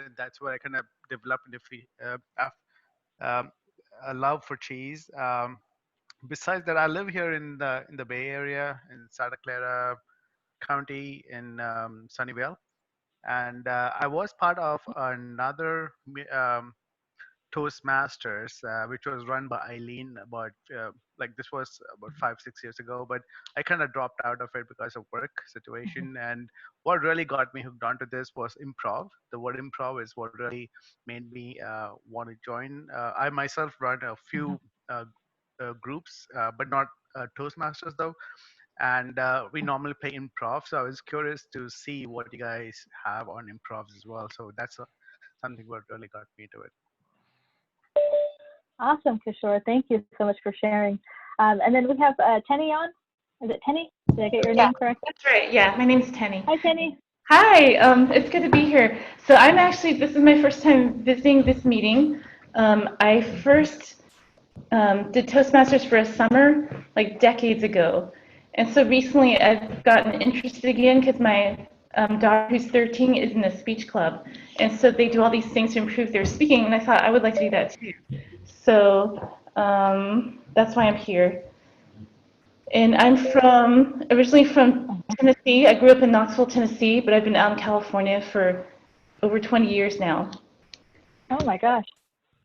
and that's where I kind of developed um, a love for cheese. Besides that, I live here in the Bay Area in Santa Clara County in Sunnyvale, and I was part of another Toastmasters, which was run by Eileen about like this was about 5 6 years ago. But I kind of dropped out of it because of work situation. And what really got me hooked onto this was improv. The word improv is what really made me want to join. I myself run a few uh, groups, but not Toastmasters though. And we normally play improv. So I was curious to see what you guys have on improvs as well. So that's something what really got me to it. Awesome, Kishore. Thank you so much for sharing. And then we have Tenny on. Is it Tenny? Did I get your name correct? That's right. Yeah, my name's Tenny. Hi, Tenny. Hi, it's good to be here. So this is my first time visiting this meeting. I first did Toastmasters for a summer, like decades ago. And so recently I've gotten interested again because my daughter, who's 13, is in a speech club. And so they do all these things to improve their speaking, and I thought I would like to do that too. So that's why I'm here. And I'm originally from Tennessee. I grew up in Knoxville, Tennessee, but I've been out in California for over 20 years now. Oh my gosh.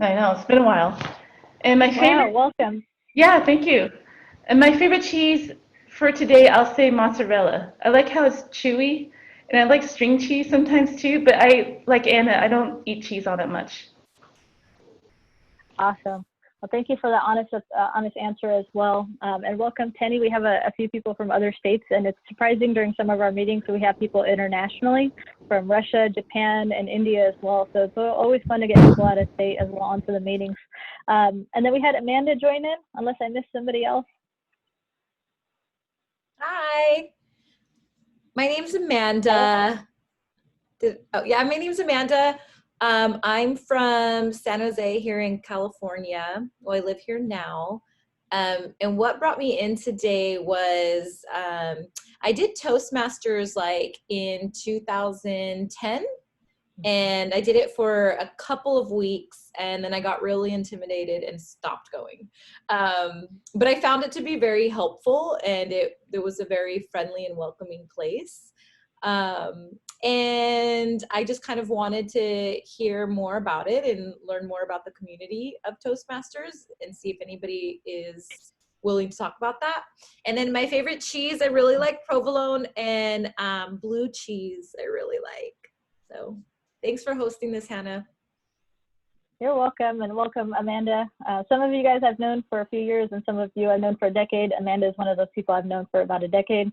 I know, it's been a while. And my favorite. Wow, welcome. Yeah, thank you. And my favorite cheese for today, I'll say mozzarella. I like how it's chewy, and I like string cheese sometimes too, but like Anna, I don't eat cheese all that much. Awesome. Well, thank you for that honest answer as well. And welcome, Tenny. We have a few people from other states, and it's surprising during some of our meetings, so we have people internationally from Russia, Japan, and India as well. So it's always fun to get people out of state as well onto the meetings. And then we had Amanda join in, unless I missed somebody else. Hi. My name's Amanda. My name's Amanda. I'm from San Jose here in California. Well, I live here now. And what brought me in today was I did Toastmasters like in 2010. And I did it for a couple of weeks, and then I got really intimidated and stopped going. But I found it to be very helpful, and it was a very friendly and welcoming place. And I just kind of wanted to hear more about it and learn more about the community of Toastmasters and see if anybody is willing to talk about that. And then my favorite cheese, I really like provolone, and blue cheese I really like. So thanks for hosting this, Hannah. You're welcome, and welcome, Amanda. Some of you guys I've known for a few years, and some of you I've known for a decade. Amanda is one of those people I've known for about a decade.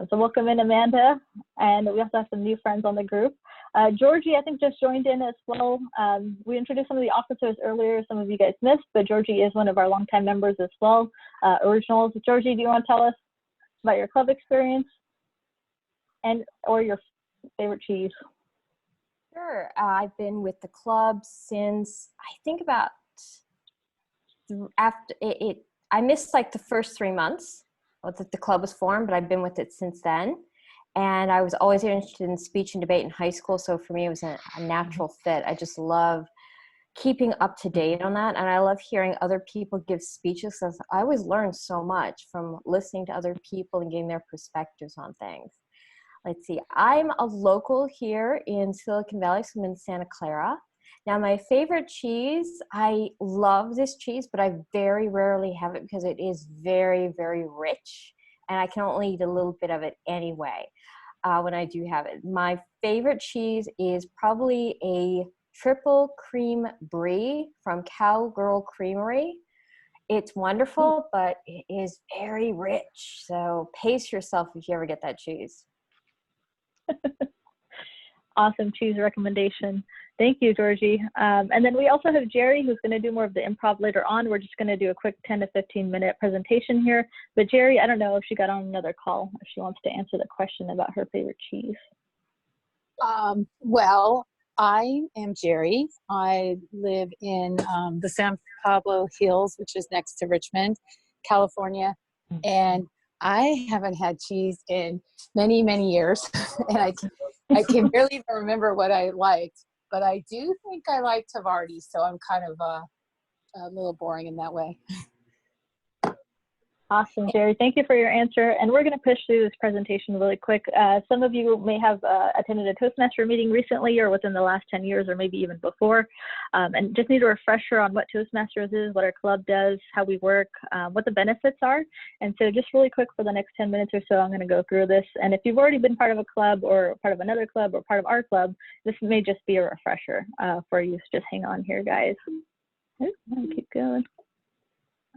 So welcome in, Amanda. And we also have some new friends on the group. Georgie, I think, just joined in as well. We introduced some of the officers earlier. Some of you guys missed, but Georgie is one of our longtime members as well, originals. Georgie, do you want to tell us about your club experience or your favorite cheese? Sure. I've been with the club since I think about after it. I missed like the first 3 months that the club was formed, but I've been with it since then. And I was always interested in speech and debate in high school, so for me it was a natural fit. I just love keeping up to date on that, and I love hearing other people give speeches. So I always learn so much from listening to other people and getting their perspectives on things. Let's see, I'm a local here in Silicon Valley, so I'm in Santa Clara. Now, my favorite cheese, I love this cheese, but I very rarely have it because it is very, very rich, and I can only eat a little bit of it anyway when I do have it. My favorite cheese is probably a triple cream brie from Cowgirl Creamery. It's wonderful, but it is very rich, so pace yourself if you ever get that cheese. Awesome cheese recommendation. Thank you, Georgie. And then we also have Geri, who's going to do more of the improv later on. We're just going to do a quick 10 to 15 minute presentation here. But Geri, I don't know if she got on another call, if she wants to answer the question about her favorite cheese. Well, I am Geri. I live in the San Pablo Hills, which is next to Richmond, California. And I haven't had cheese in many, many years. And I can barely even remember what I liked. but I do think I like Tavardi, so I'm kind of a little boring in that way. Awesome, Geri. Thank you for your answer. And we're going to push through this presentation really quick. Some of you may have attended a Toastmaster meeting recently or within the last 10 years or maybe even before, and just need a refresher on what Toastmasters is, what our club does, how we work, what the benefits are. And so just really quick for the next 10 minutes or so, I'm going to go through this. And if you've already been part of a club or part of another club or part of our club, this may just be a refresher for you. So just hang on here, guys. I'll keep going.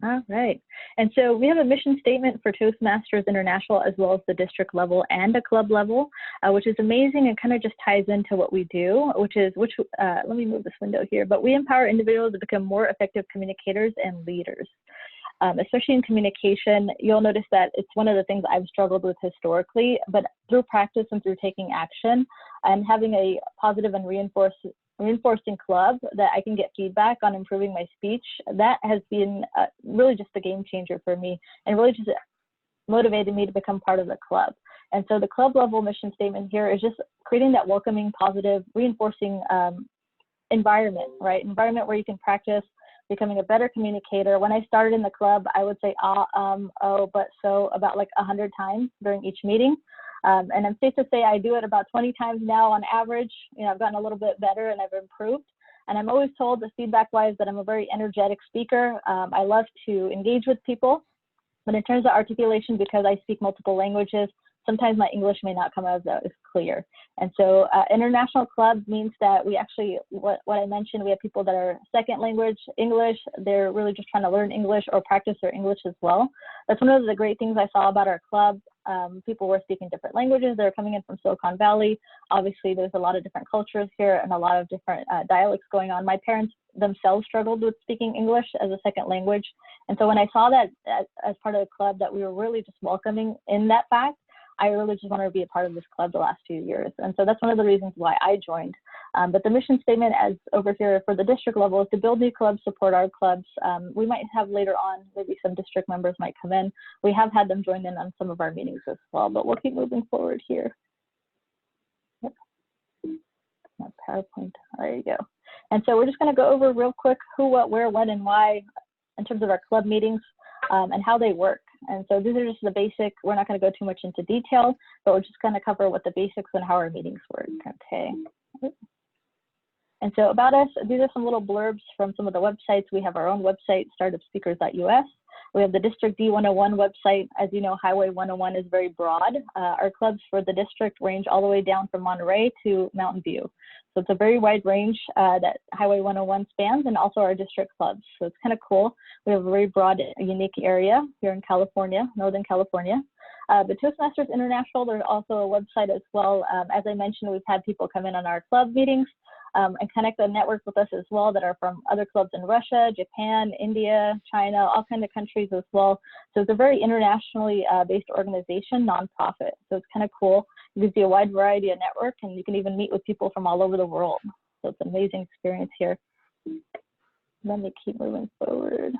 All right. And so we have a mission statement for Toastmasters International as well as the district level and a club level, which is amazing and kind of just ties into what we do, let me move this window here, but we empower individuals to become more effective communicators and leaders. Especially in communication, you'll notice that it's one of the things I've struggled with historically, but through practice and through taking action and having a positive and reinforcing club that I can get feedback on improving my speech, that has been really just a game changer for me and really just motivated me to become part of the club. And so the club level mission statement here is just creating that welcoming, positive, reinforcing environment, right? Environment where you can practice becoming a better communicator. When I started in the club, I would say, oh, but so about like 100 times during each meeting. And I'm safe to say I do it about 20 times now on average. You know, I've gotten a little bit better and I've improved. And I'm always told, the feedback-wise, that I'm a very energetic speaker. I love to engage with people. But in terms of articulation, because I speak multiple languages, sometimes my English may not come out as clear. And so international club means that we actually, what I mentioned, we have people that are second language English. They're really just trying to learn English or practice their English as well. That's one of the great things I saw about our club. People were speaking different languages. They're coming in from Silicon Valley. Obviously, there's a lot of different cultures here and a lot of different dialects going on. My parents themselves struggled with speaking English as a second language. And so when I saw that as part of the club, that we were really just welcoming in that fact, I really just wanted to be a part of this club the last few years. And so that's one of the reasons why I joined. But the mission statement as over here for the district level is to build new clubs, support our clubs. We might have later on, maybe some district members might come in. We have had them join in on some of our meetings as well, but we'll keep moving forward here. Yep. My PowerPoint, there you go. And so we're just gonna go over real quick who, what, where, when, and why in terms of our club meetings and how they work. And so these are just the basic, we're not going to go too much into detail, but we're just going to cover what the basics and how our meetings work. Okay. And so about us, these are some little blurbs from some of the websites. We have our own website, startupspeakers.us. We have the District D101 website. As you know, Highway 101 is very broad. Our clubs for the district range all the way down from Monterey to Mountain View. So it's a very wide range that Highway 101 spans, and also our district clubs. So it's kind of cool. We have a very broad, unique area here in California, Northern California. But Toastmasters International, there's also a website as well. As I mentioned, we've had people come in on our club meetings and connect a network with us as well that are from other clubs in Russia, Japan, India, China, all kinds of countries as well. So it's a very internationally based organization, nonprofit. So it's kind of cool. It gives you a wide variety of network, and you can even meet with people from all over the world. So it's an amazing experience here. Let me keep moving forward.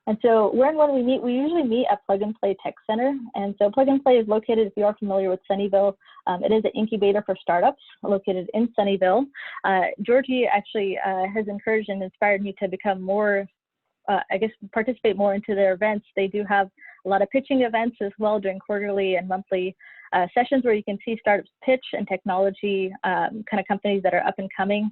And so where and when we meet, we usually meet at Plug and Play Tech Center. And so Plug and Play is located, if you are familiar with Sunnyvale, it is an incubator for startups located in Sunnyvale. Georgie actually has encouraged and inspired me to become more, participate more into their events. They do have a lot of pitching events as well during quarterly and monthly sessions where you can see startups pitch and technology kind of companies that are up and coming.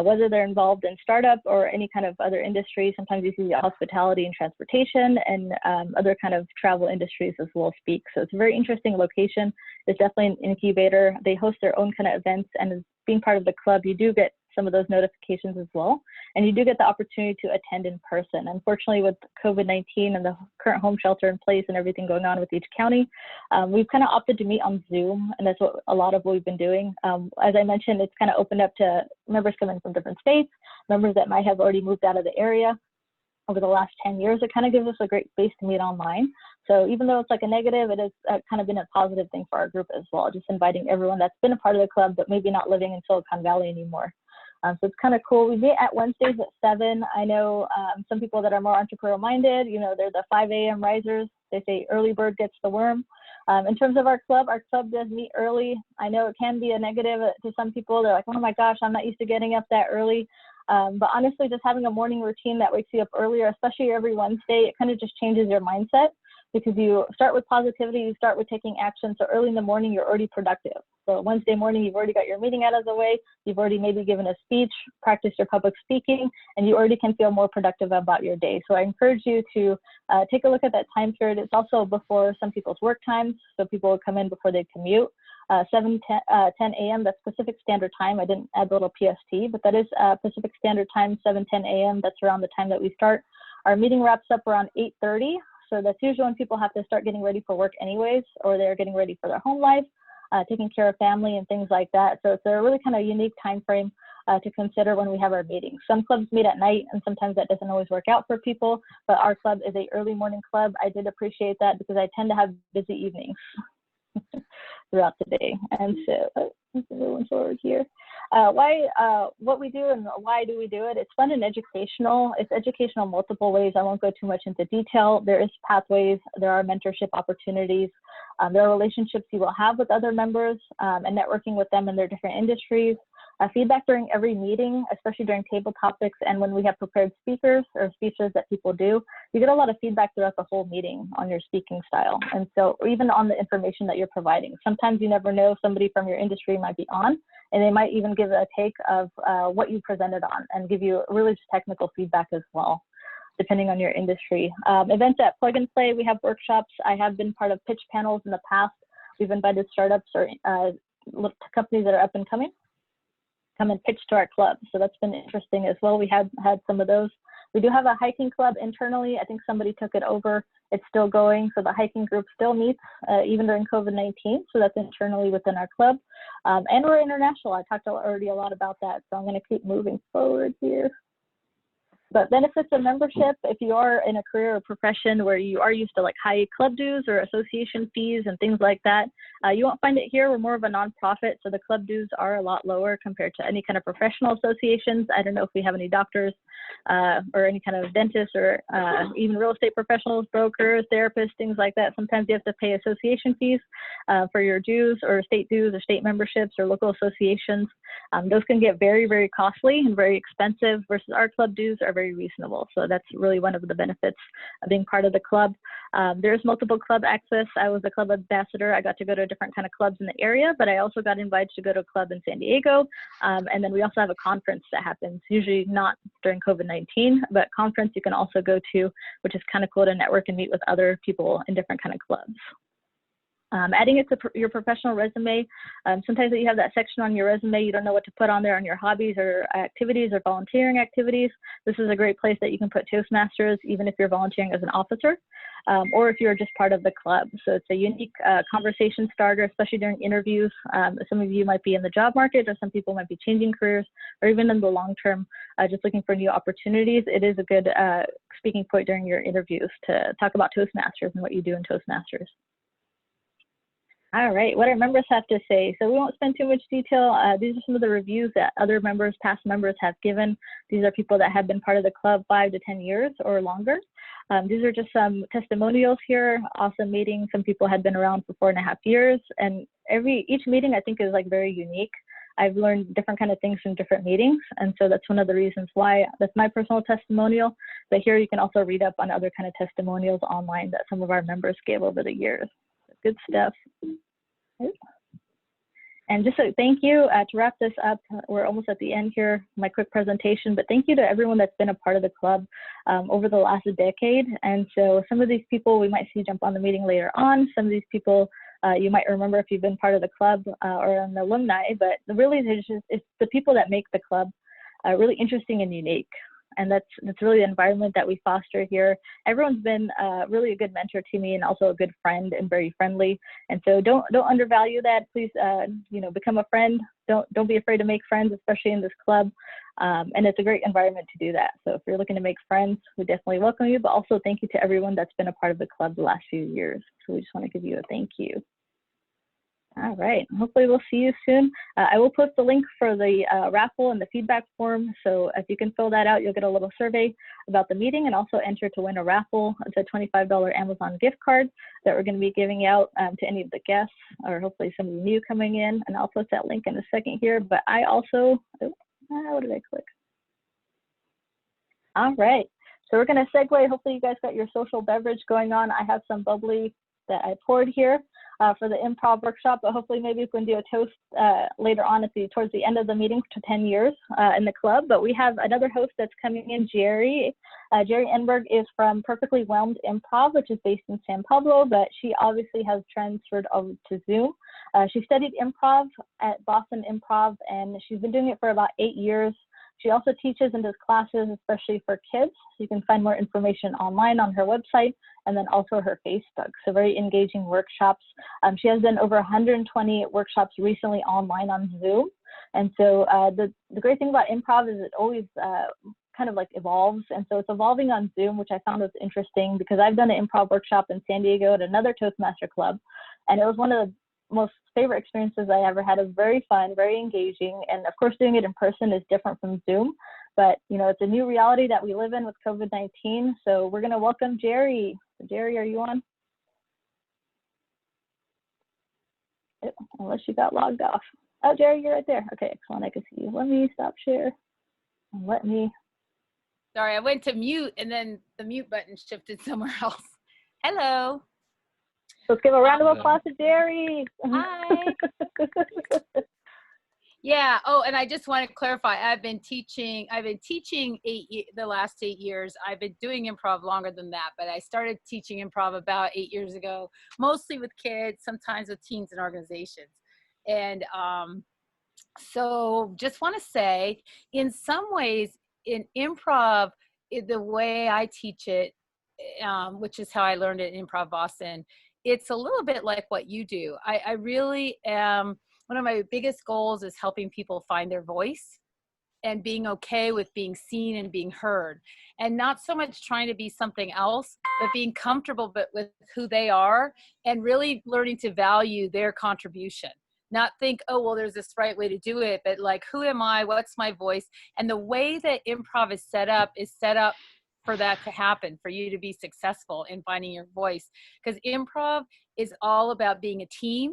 Whether they're involved in startup or any kind of other industry. Sometimes you see hospitality and transportation and other kind of travel industries as well speak. So it's a very interesting location. It's definitely an incubator. They host their own kind of events, and as being part of the club, you do get some of those notifications as well. And you do get the opportunity to attend in person. Unfortunately, with COVID-19 and the current home shelter in place and everything going on with each county, we've kind of opted to meet on Zoom, and that's what a lot of what we've been doing. As I mentioned, it's kind of opened up to members coming from different states, members that might have already moved out of the area over the last 10 years. It kind of gives us a great space to meet online. So even though it's like a negative, it has kind of been a positive thing for our group as well, just inviting everyone that's been a part of the club but maybe not living in Silicon Valley anymore. So it's kind of cool. We meet at Wednesdays at 7. I know some people that are more entrepreneurial minded, you know, they're the 5 a.m. risers. They say early bird gets the worm. In terms of our club does meet early. I know it can be a negative to some people. They're like, oh my gosh, I'm not used to getting up that early. But honestly, just having a morning routine that wakes you up earlier, especially every Wednesday, it kind of just changes your mindset, because you start with positivity, you start with taking action. So early in the morning, you're already productive. So Wednesday morning, you've already got your meeting out of the way. You've already maybe given a speech, practiced your public speaking, and you already can feel more productive about your day. So I encourage you to take a look at that time period. It's also before some people's work times. So people will come in before they commute. 10 a.m., that's Pacific Standard Time. I didn't add the little PST, but that is Pacific Standard Time, 7:10 a.m. That's around the time that we start. Our meeting wraps up around 8:30. So that's usually when people have to start getting ready for work anyways, or they're getting ready for their home life, taking care of family and things like that. So it's a really kind of unique time frame to consider when we have our meetings. Some clubs meet at night, and sometimes that doesn't always work out for people, but our club is a early morning club. I did appreciate that because I tend to have busy evenings throughout the day. And so moving forward here. What we do and why do we do it? It's fun and educational. It's educational multiple ways. I won't go too much into detail. There is pathways. There are mentorship opportunities. There are relationships you will have with other members and networking with them in their different industries. Feedback during every meeting, especially during table topics and when we have prepared speakers or speeches that people do, you get a lot of feedback throughout the whole meeting on your speaking style. And so even on the information that you're providing, sometimes you never know, somebody from your industry might be on, and they might even give a take of what you presented on and give you really just technical feedback as well, depending on your industry. Events at Plug and Play, we have workshops. I have been part of pitch panels in the past. We've invited startups or companies that are up and coming come and pitch to our club. So that's been interesting as well. We had some of those. We do have a hiking club internally. I think somebody took it over. It's still going. So the hiking group still meets even during COVID-19. So that's internally within our club. And we're international. I talked already a lot about that. So I'm going to keep moving forward here. But benefits of membership, if you are in a career or profession where you are used to like high club dues or association fees and things like that, you won't find it here. We're more of a nonprofit, so the club dues are a lot lower compared to any kind of professional associations. I don't know if we have any doctors or any kind of dentists or even real estate professionals, brokers, therapists, things like that. Sometimes you have to pay association fees for your dues or state memberships or local associations. Those can get very, very costly and very expensive versus our club dues are very reasonable. So that's really one of the benefits of being part of the club. There's multiple club access. I was a club ambassador. I got to go to different kind of clubs in the area, but I also got invited to go to a club in San Diego. And then we also have a conference that happens, usually not during COVID-19, but conference you can also go to, which is kind of cool to network and meet with other people in different kind of clubs. Adding it to your professional resume. Sometimes you have that section on your resume, you don't know what to put on there on your hobbies or activities or volunteering activities. This is a great place that you can put Toastmasters, even if you're volunteering as an officer, or if you're just part of the club. So it's a unique conversation starter, especially during interviews. Some of you might be in the job market, or some people might be changing careers, or even in the long term, just looking for new opportunities. It is a good speaking point during your interviews to talk about Toastmasters and what you do in Toastmasters. All right, what our members have to say. So we won't spend too much detail. These are some of the reviews that other members, past members have given. These are people that have been part of the club 5 to 10 years or longer. These are just some testimonials here. Awesome meeting. Some people had been around for 4.5 years, and each meeting I think is like very unique. I've learned different kind of things from different meetings, and so that's one of the reasons why that's my personal testimonial. But here you can also read up on other kind of testimonials online that some of our members gave over the years. Good stuff. And just a thank you to wrap this up. We're almost at the end here, my quick presentation, but thank you to everyone that's been a part of the club over the last decade. And so some of these people we might see jump on the meeting later on. Some of these people you might remember if you've been part of the club or an alumni, but really it's the people that make the club really interesting and unique. And that's really the environment that we foster here. Everyone's been really a good mentor to me and also a good friend and very friendly. And so don't undervalue that. Please, become a friend. Don't be afraid to make friends, especially in this club. And it's a great environment to do that. So if you're looking to make friends, we definitely welcome you. But also thank you to everyone that's been a part of the club the last few years. So we just want to give you a thank you. All right. Hopefully we'll see you soon. I will post the link for the raffle and the feedback form. So if you can fill that out, you'll get a little survey about the meeting and also enter to win a raffle. It's a $25 Amazon gift card that we're going to be giving out to any of the guests or hopefully somebody new coming in. And I'll post that link in a second here. But I also, what did I click? All right. So we're going to segue. Hopefully you guys got your social beverage going on. I have some bubbly that I poured here for the improv workshop, but hopefully maybe we can do a toast later on towards the end of the meeting to 10 years in the club. But we have another host that's coming in, Geri. Geri Engberg is from Perfectly Whelmed Improv, which is based in San Pablo, but she obviously has transferred over to Zoom. She studied improv at Boston Improv, and she's been doing it for about 8 years. She also teaches and does classes, especially for kids. You can find more information online on her website and then also her Facebook. So very engaging workshops. She has done over 120 workshops recently online on Zoom. And so the great thing about improv is it always kind of like evolves. And so it's evolving on Zoom, which I found was interesting because I've done an improv workshop in San Diego at another Toastmaster club. And it was one of the most favorite experiences I ever had. It was very fun, very engaging. And of course, doing it in person is different from Zoom, but you know, it's a new reality that we live in with COVID-19. So we're gonna welcome Geri. Geri, are you on? Unless you got logged off. Oh, Geri, you're right there. Okay, excellent, I can see you. Let me stop share. And let me. Sorry, I went to mute and then the mute button shifted somewhere else. Hello. Let's give a round of applause to Geri. Hi. Yeah. Oh, and I just want to clarify. I've been teaching the last 8 years. I've been doing improv longer than that, but I started teaching improv about 8 years ago, mostly with kids, sometimes with teens and organizations. And so just want to say, in some ways, in improv, the way I teach it, which is how I learned it in Improv Boston, it's a little bit like what you do. I really am, one of my biggest goals is helping people find their voice and being okay with being seen and being heard, and not so much trying to be something else, but being comfortable with who they are and really learning to value their contribution. Not think, oh, well, there's this right way to do it, but like, who am I? What's my voice? And the way that improv is set up for that to happen, for you to be successful in finding your voice. Because improv is all about being a team.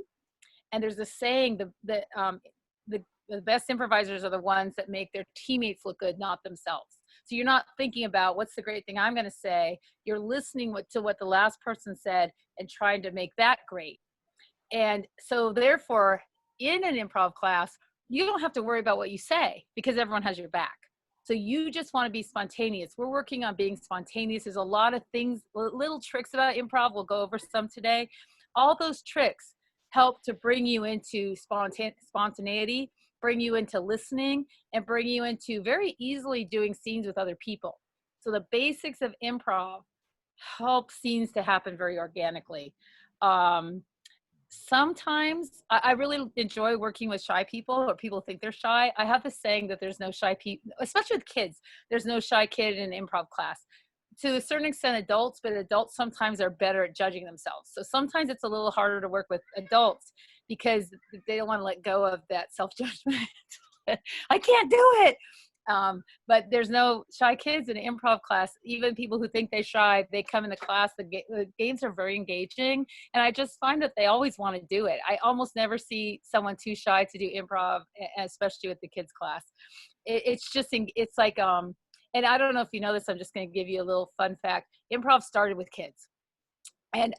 And there's a saying, the best improvisers are the ones that make their teammates look good, not themselves. So you're not thinking about what's the great thing I'm going to say. You're listening to what the last person said and trying to make that great. And so therefore, in an improv class, you don't have to worry about what you say because everyone has your back. So you just want to be spontaneous. We're working on being spontaneous. There's a lot of things, little tricks about improv. We'll go over some today. All those tricks help to bring you into spontaneity, bring you into listening, and bring you into very easily doing scenes with other people. So the basics of improv help scenes to happen very organically. Sometimes I really enjoy working with shy people or people who think they're shy. I have this saying that there's no shy people, especially with kids. There's no shy kid in an improv class. To a certain extent, adults, but adults sometimes are better at judging themselves. So sometimes it's a little harder to work with adults because they don't want to let go of that self-judgment. I can't do it. But there's no shy kids in an improv class. Even people who think they're shy, they come in the class. The games are very engaging, and I just find that they always want to do it. I almost never see someone too shy to do improv, especially with the kids class. It's like, and I don't know if you know this, I'm just going to give you a little fun fact. Improv started with kids. And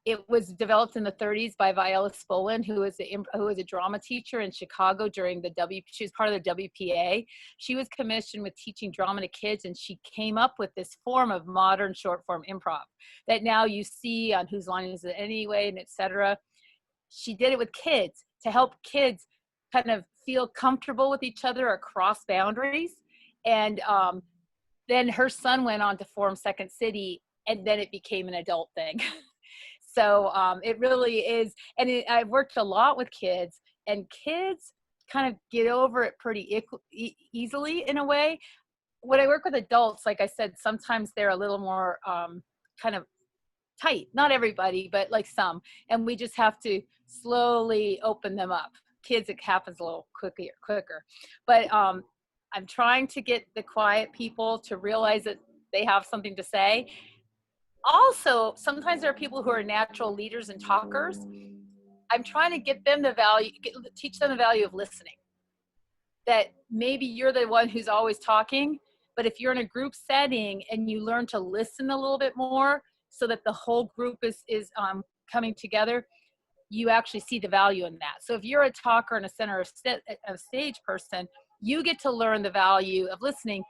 it was developed in the 30s by Viola Spolin, who was a drama teacher in Chicago during she was part of the WPA. She was commissioned with teaching drama to kids, and she came up with this form of modern short form improv that now you see on Whose Line Is It Anyway, and et cetera. She did it with kids to help kids kind of feel comfortable with each other across boundaries. And then her son went on to form Second City, and then it became an adult thing. So it really is. And I've worked a lot with kids, and kids kind of get over it pretty easily in a way. When I work with adults, like I said, sometimes they're a little more kind of tight, not everybody, but like some, and we just have to slowly open them up. Kids, it happens a little quicker. But I'm trying to get the quiet people to realize that they have something to say. Also, sometimes there are people who are natural leaders and talkers. I'm trying to get them the value, teach them the value of listening. That maybe you're the one who's always talking, but if you're in a group setting and you learn to listen a little bit more so that the whole group is coming together, you actually see the value in that. So if you're a talker and a center of stage person, you get to learn the value of listening.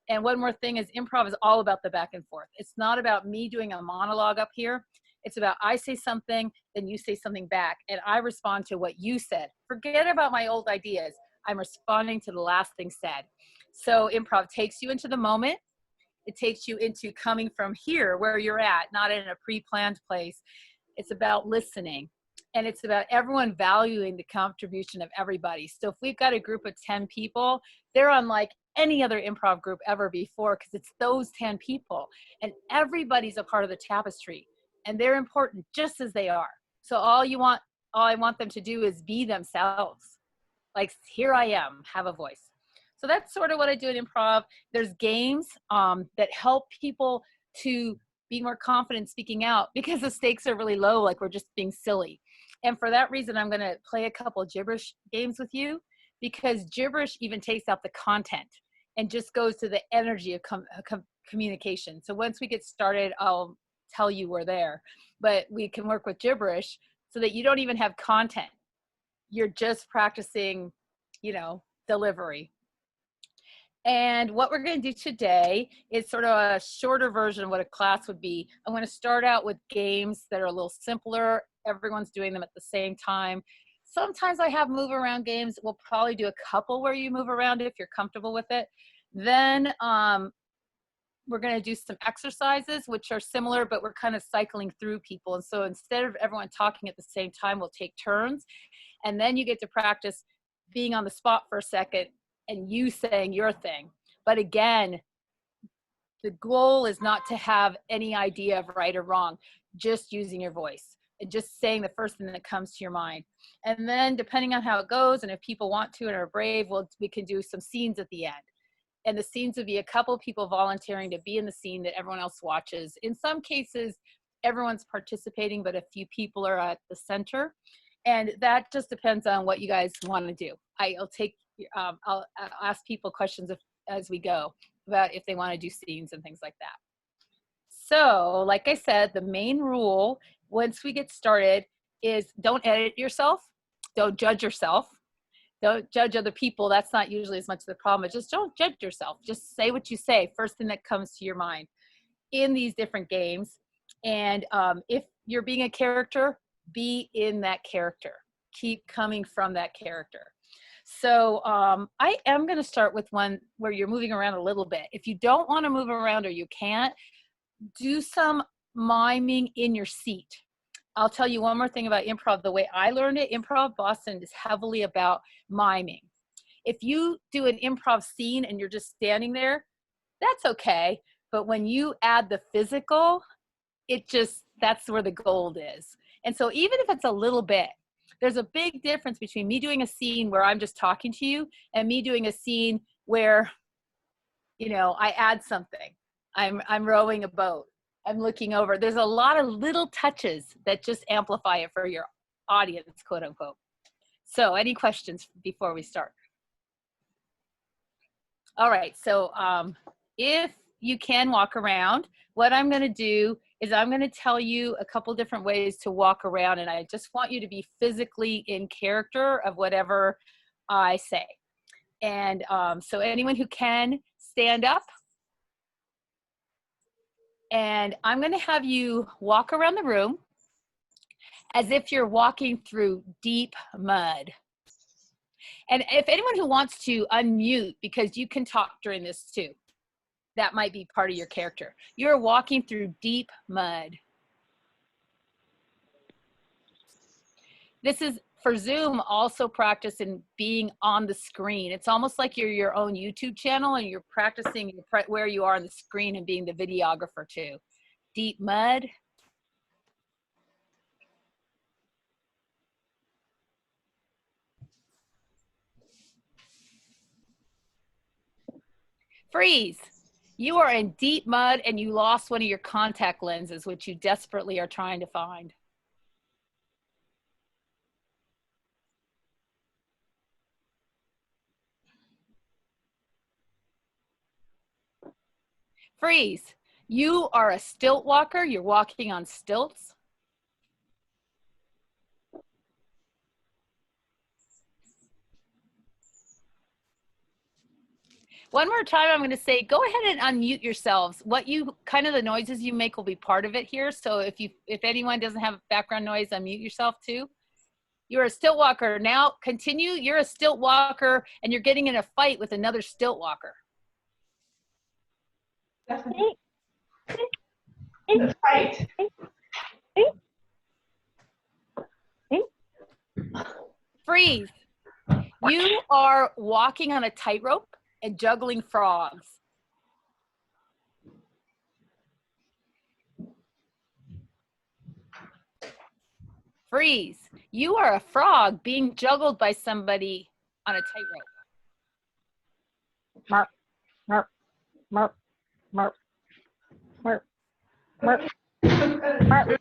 And one more thing is improv is all about the back and forth. It's not about me doing a monologue up here. It's about I say something, then you say something back, and I respond to what you said. Forget about my old ideas. I'm responding to the last thing said. So improv takes you into the moment. It takes you into coming from here where you're at, not in a pre-planned place. It's about listening. And it's about everyone valuing the contribution of everybody. So if we've got a group of 10 people, they're unlike any other improv group ever before because it's those 10 people. And everybody's a part of the tapestry. And they're important just as they are. So all I want them to do is be themselves. Like, here I am, have a voice. So that's sort of what I do in improv. There's games that help people to be more confident speaking out because the stakes are really low, like we're just being silly. And for that reason, I'm gonna play a couple of gibberish games with you because gibberish even takes out the content and just goes to the energy of communication. So once we get started, I'll tell you we're there, but we can work with gibberish so that you don't even have content. You're just practicing, delivery. And what we're going to do today is sort of a shorter version of what a class would be. I'm going to start out with games that are a little simpler. Everyone's doing them at the same time. Sometimes I have move around games. We'll probably do a couple where you move around if you're comfortable with it. Then we're going to do some exercises, which are similar, but we're kind of cycling through people. And so instead of everyone talking at the same time, we'll take turns. And then you get to practice being on the spot for a second and you saying your thing. But again, the goal is not to have any idea of right or wrong, just using your voice and just saying the first thing that comes to your mind. And then depending on how it goes, and if people want to and are brave, we can do some scenes at the end. And the scenes would be a couple people volunteering to be in the scene that everyone else watches. In some cases, everyone's participating, but a few people are at the center. And that just depends on what you guys want to do. I'll ask people questions as we go about if they want to do scenes and things like that. So, like I said, the main rule once we get started is don't edit yourself, don't judge yourself, don't judge other people. That's not usually as much of the problem, but just don't judge yourself. Just say what you say, first thing that comes to your mind in these different games. And if you're being a character, be in that character. Keep coming from that character. So I am going to start with one where you're moving around a little bit. If you don't want to move around or you can't, do some miming in your seat. I'll tell you one more thing about improv. The way I learned it, Improv Boston is heavily about miming. If you do an improv scene and you're just standing there, that's okay. But when you add the physical, that's where the gold is. And so even if it's a little bit, there's a big difference between me doing a scene where I'm just talking to you and me doing a scene where, I add something. I'm rowing a boat. I'm looking over. There's a lot of little touches that just amplify it for your audience, quote unquote. So any questions before we start? All right, so if you can walk around, what I'm gonna do is I'm gonna tell you a couple different ways to walk around, and I just want you to be physically in character of whatever I say. And so anyone who can, stand up. And I'm gonna have you walk around the room as if you're walking through deep mud. And if anyone who wants to unmute, because you can talk during this too, that might be part of your character. You're walking through deep mud. This is, for Zoom, also practice in being on the screen. It's almost like you're your own YouTube channel and you're practicing where you are on the screen and being the videographer too. Deep mud. Freeze. You are in deep mud and you lost one of your contact lenses, which you desperately are trying to find. Freeze. You are a stilt walker. You're walking on stilts. One more time, I'm going to say, go ahead and unmute yourselves. What you, kind of the noises you make will be part of it here. So if anyone doesn't have background noise, unmute yourself too. You're a stilt walker. Now continue. You're a stilt walker and you're getting in a fight with another stilt walker. Right. Freeze. You are walking on a tightrope and juggling frogs. Freeze. You are a frog being juggled by somebody on a tightrope. Merp, merp, merp, merp, merp, merp, merp,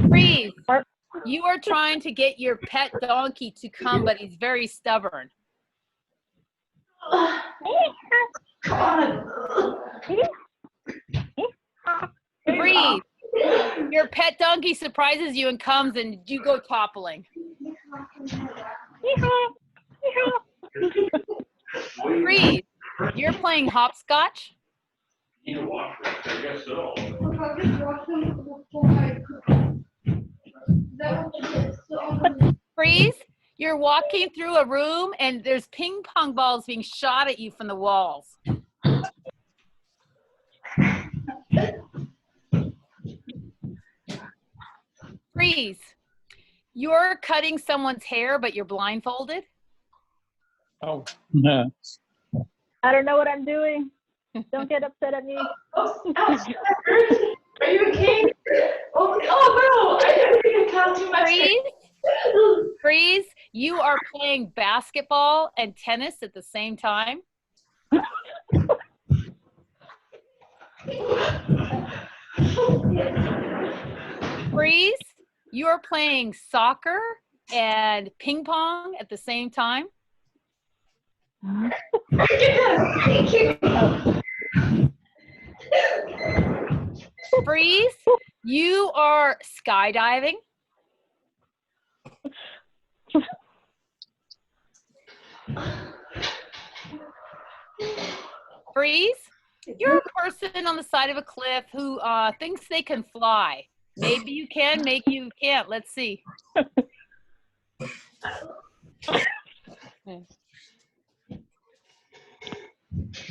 Freeze. merp. You are trying to get your pet donkey to come, but he's very stubborn. Come on. Freeze. Your pet donkey surprises you and comes and you go toppling. Freeze. You're playing hopscotch. Freeze. You're walking through a room and there's ping pong balls being shot at you from the walls. Freeze. You're cutting someone's hair, but you're blindfolded. Oh, no. I don't know what I'm doing. Don't get upset at me. Oh, ouch, that hurts. Are you okay? Oh no, I didn't count too much. Freeze. Freeze. You are playing basketball and tennis at the same time. Freeze. You are playing soccer and ping pong at the same time. Freeze. You are skydiving. Freeze. You're a person on the side of a cliff who thinks they can fly. Maybe you can, maybe you can't. Let's see.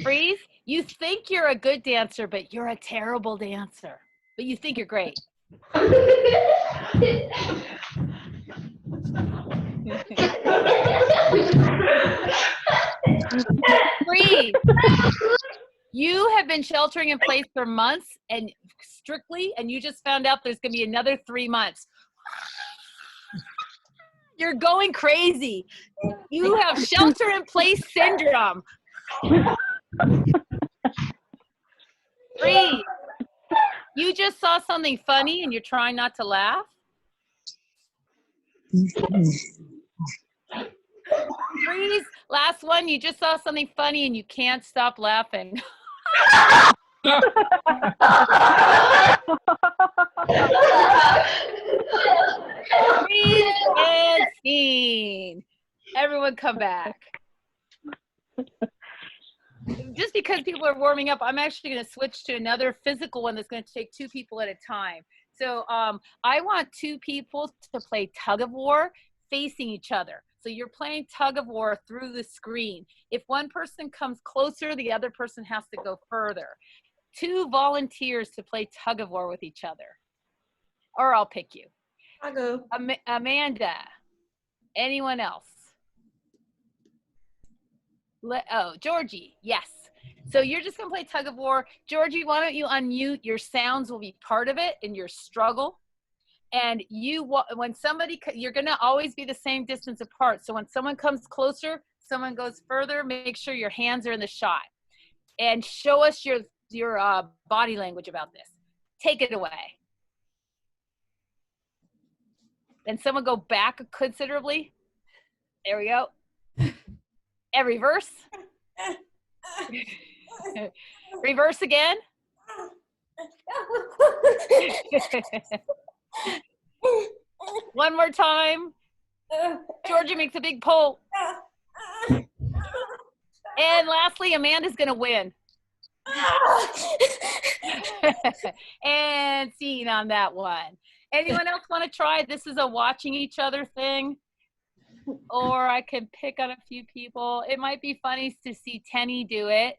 Freeze. You think you're a good dancer, but you're a terrible dancer. But you think you're great. Freeze. You have been sheltering in place for months and strictly, and you just found out there's going to be another 3 months. You're going crazy. You have shelter in place syndrome. Freeze. You just saw something funny and you're trying not to laugh. Freeze. Last one. You just saw something funny and you can't stop laughing. Freeze and scene. Everyone come back. Just because people are warming up, I'm actually going to switch to another physical one that's going to take 2 people at a time. So I want 2 people to play tug of war facing each other. So you're playing tug of war through the screen. If one person comes closer, the other person has to go further. 2 volunteers to play tug of war with each other. Or I'll pick you. I'll go. Amanda. Anyone else? Oh, Georgie, yes. So you're just gonna play tug of war. Georgie, why don't you unmute? Your sounds will be part of it in your struggle. And when somebody, you're gonna always be the same distance apart. So when someone comes closer, someone goes further, make sure your hands are in the shot. and show us your body language about this. Take it away. Then someone go back considerably. There we go. And reverse. Reverse again. One more time. Georgie makes a big pull. And lastly, Amanda's gonna win. And scene on that one. Anyone else want to try? This is a watching each other thing. Or I can pick on a few people. It might be funny to see Tenny do it.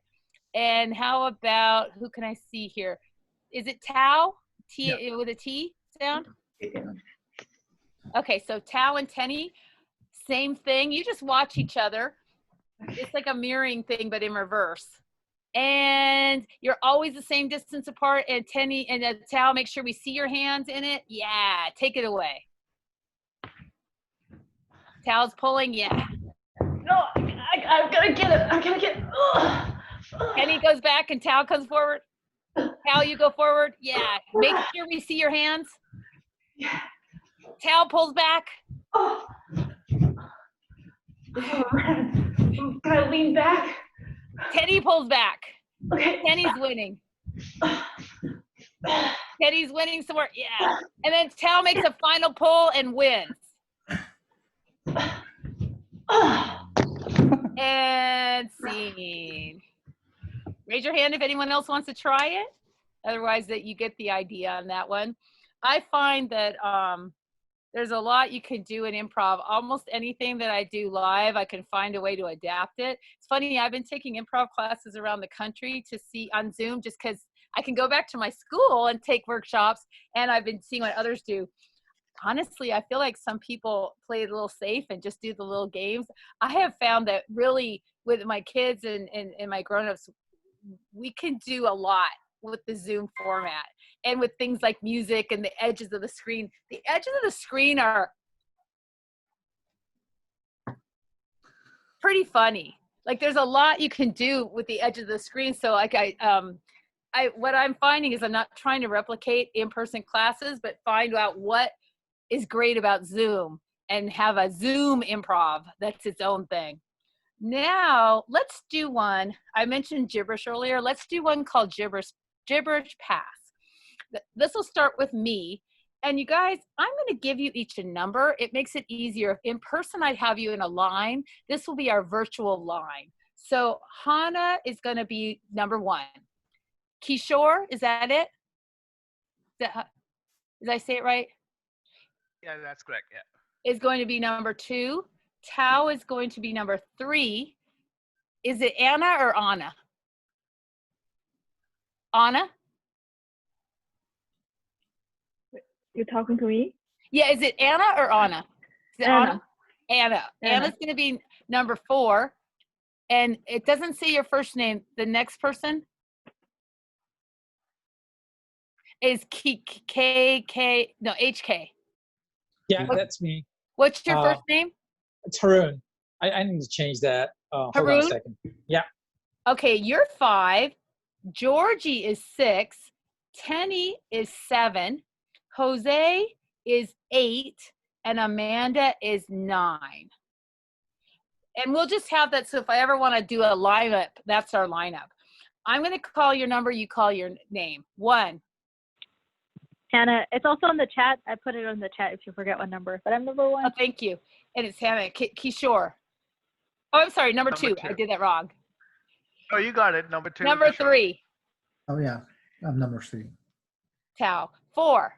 And how about, who can I see here? Is it Tao? With a T sound? Okay, so Tao and Tenny, same thing. You just watch each other. It's like a mirroring thing, but in reverse. And you're always the same distance apart. And Tenny and Tao, make sure we see your hands in it. Yeah, take it away. Tao's pulling, yeah. No, I'm gonna get it. I'm gonna get it. Tenny goes back and Tao comes forward. Tao, you go forward. Yeah, make sure we see your hands. Tao pulls back. Gotta lean back. Tenny pulls back. Okay. Tenny's winning. Tenny's winning somewhere. Yeah. And then Tao makes a final pull and wins. And scene. Raise your hand if anyone else wants to try it. Otherwise, that you get the idea on that one. I find that there's a lot you can do in improv. Almost anything that I do live, I can find a way to adapt it. It's funny, I've been taking improv classes around the country to see on Zoom just because I can go back to my school and take workshops, and I've been seeing what others do. Honestly, I feel like some people play it a little safe and just do the little games. I have found that really with my kids and my grown-ups, we can do a lot with the Zoom format and with things like music and the edges of the screen. The edges of the screen are pretty funny. Like there's a lot you can do with the edge of the screen. So like what I'm finding is I'm not trying to replicate in-person classes, but find out what is great about Zoom and have a Zoom improv that's its own thing. Now, let's do one. I mentioned gibberish earlier. Let's do one called Gibberish Pass. This will start with me. And you guys, I'm going to give you each a number. It makes it easier. If in person, I'd have you in a line. This will be our virtual line. So Hannah is going to be number 1. Kishore, is that it? Did I say it right? Yeah, that's correct. Yeah. Is going to be number 2. Tao is going to be number 3. Is it Anna or Anna? Anna? You're talking to me? Yeah, is it Anna or Anna? Is it Anna. Anna. Anna's going to be number 4. And it doesn't say your first name. The next person is HK. Yeah, that's me. What's your first name? It's Haroon. I need to change that. Hold on a Haroon? second. Yeah. Okay, you're 5. Georgie is 6. Tenny is 7. Jose is 8. And Amanda is 9. And we'll just have that, so if I ever want to do a lineup, that's our lineup. I'm going to call your number, you call your name. 1. Hannah, it's also in the chat. I put it on the chat if you forget what number, but I'm number 1. Oh, thank you. And it's Hannah. Kishore. Oh, I'm sorry, number 2. I did that wrong. Oh, you got it. Number 2. Number 3. Oh, yeah. I'm number 3. Tao. 4.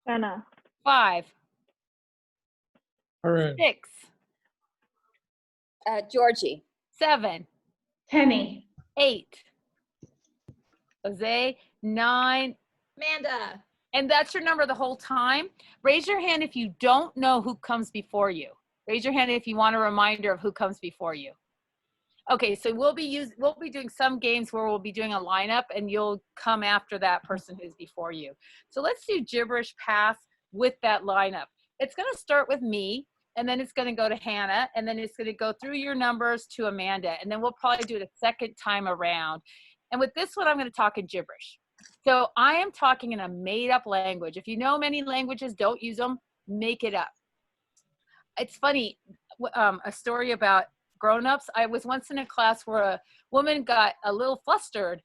Hannah. 5. Haroon. 6. Georgie. 7. Tenny. 8. Jose. 9. Amanda. And that's your number the whole time. Raise your hand if you don't know who comes before you. Raise your hand if you want a reminder of who comes before you. Okay, so we'll be doing some games where we'll be doing a lineup and you'll come after that person who's before you. So let's do Gibberish Pass with that lineup. It's going to start with me. and then it's going to go to Hannah, and then it's going to go through your numbers to Amanda, and then we'll probably do it a second time around. And with this one, I'm going to talk in gibberish. So I am talking in a made-up language. If you know many languages, don't use them. Make it up. It's funny, a story about grown-ups. I was once in a class where a woman got a little flustered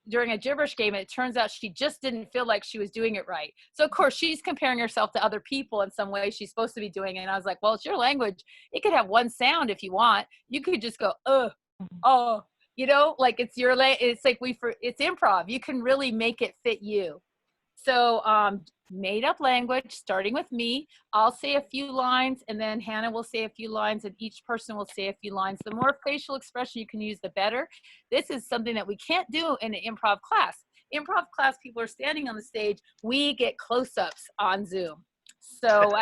during a gibberish game, and it turns out she just didn't feel like she was doing it right. So of course she's comparing herself to other people in some way she's supposed to be doing it. And I was like, well, it's your language. It could have one sound if you want. You could just go, oh, you know, like it's your, it's like it's improv. You can really make it fit you. So made up language, starting with me. I'll say a few lines, and then Hannah will say a few lines, and each person will say a few lines. The more facial expression you can use, the better. This is something that we can't do in an improv class. Improv class, people are standing on the stage. We get close-ups on Zoom. So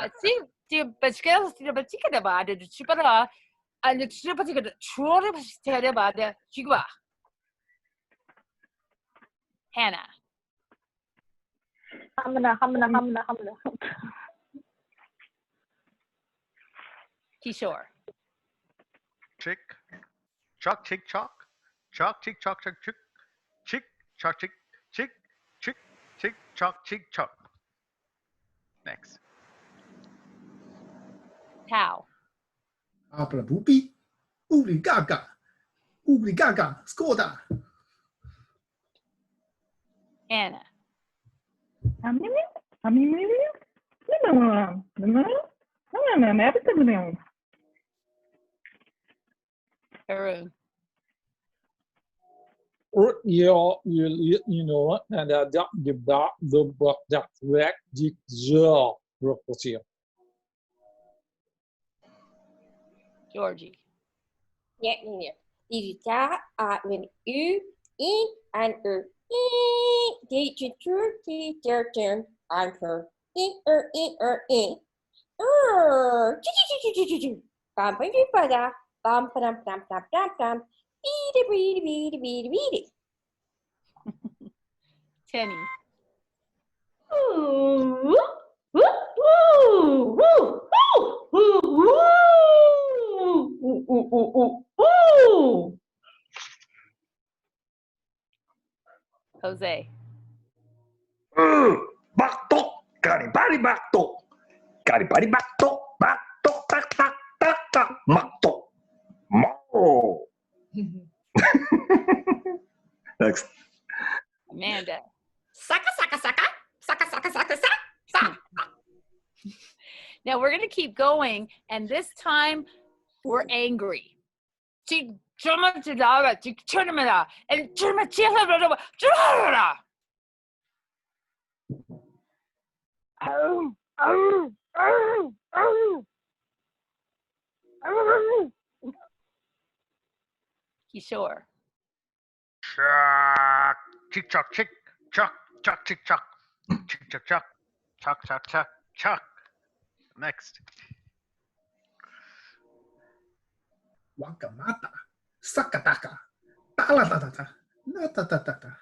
Hannah. Hamna. Kishore. Chick, chalk, chick, chalk, chalk, chick, chalk, chalk, chick, chick, chalk, chick, chick, chick, chick, chalk, chick, chalk. Next. Tao. Apple boopy. Oogly gaga. Oogly gaga. Skoda. Anna. Haroon. You know, and the Georgie. Tenny. Jose. Batok, karibari batok, karibari batok, batok, tak, tak, tak, tak, matok, mo. Next. Amanda. Saka, saka, saka, saka, saka, saka, saka. Now we're going to keep going, and this time we're angry. Kishore. Chuck, chick, chuck, chick, chuck, chuck, chick, chuck, chick, chuck, chuck, chuck, chuck, chuck, chuck. Next. Wakamata. Sakataka. Talatata. Natatata.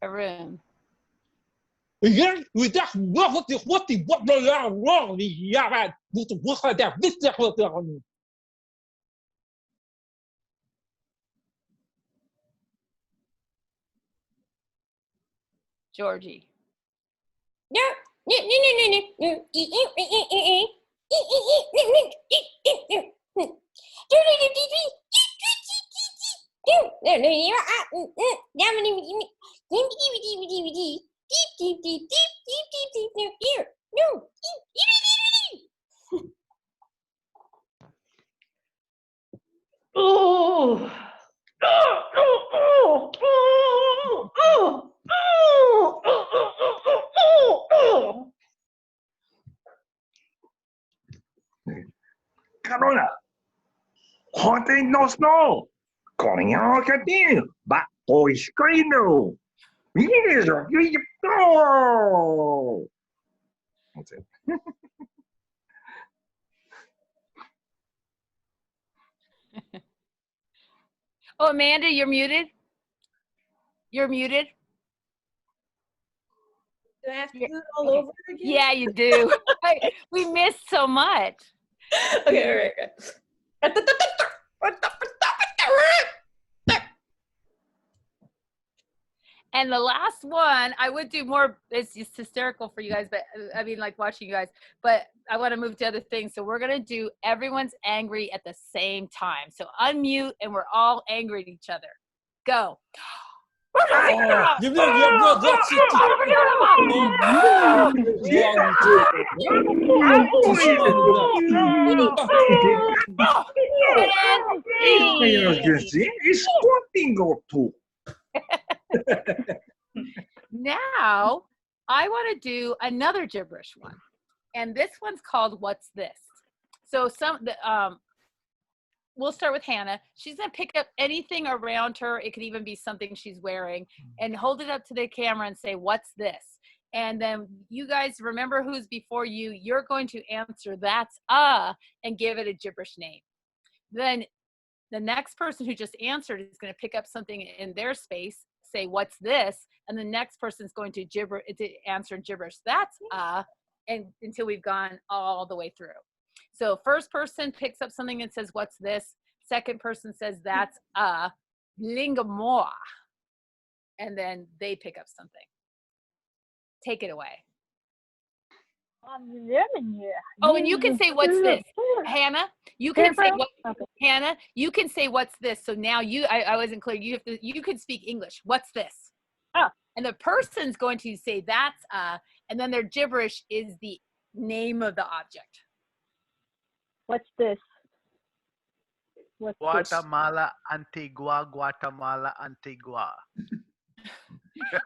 Haroon. Georgie. Carola, haunting no snow, calling out a deal, but boy screeno. No. That's it. Oh, Amanda, you're muted. You're muted. Do I have to do it all over again? Yeah, you do. We missed so much. Okay, all right. And the last one, I would do more, it's just hysterical for you guys, but I mean, like watching you guys, but I want to move to other things. So we're going to do everyone's angry at the same time. So unmute and we're all angry at each other. Go. Now, I want to do another gibberish one. And this one's called What's This? So we'll start with Hannah. She's going to pick up anything around her. It could even be something she's wearing and hold it up to the camera and say, what's this? And then you guys remember who's before you. You're going to answer that's and give it a gibberish name. Then the next person who just answered is going to pick up something in their space, say, what's this? And the next person's going to answer gibberish. That's and until we've gone all the way through. So first person picks up something and says, what's this? Second person says, that's lingamoa. And then they pick up something. Take it away. Oh, and you can say, what's this? Hannah, you can say, Hannah, you can say, what's this? So now I wasn't clear. You could speak English. What's this? Oh. And the person's going to say, that's and then their gibberish is the name of the object. What's this? What's Guatemala, Antigua, Guatemala, Antigua.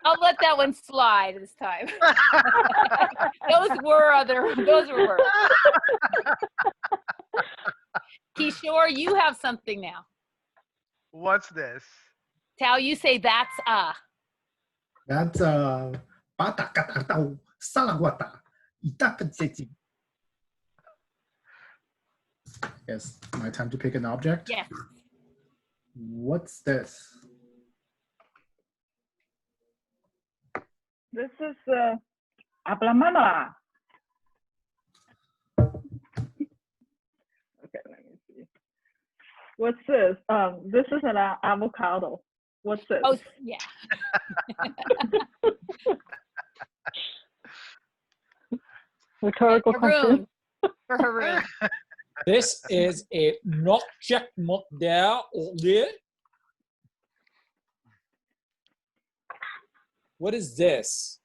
I'll let that one slide this time. Those were words. Kishore, you have something now. What's this? Tao, you say that's That's Bata Katatao Salaguata Itapetiti. Yes, my time to pick an object. Yes. What's this? This is Ablamana. Okay, let me see. What's this? This is an avocado. What's this? Oh, yeah. Rhetorical question. For Haroon. This is a knock-check knock-down. What is this?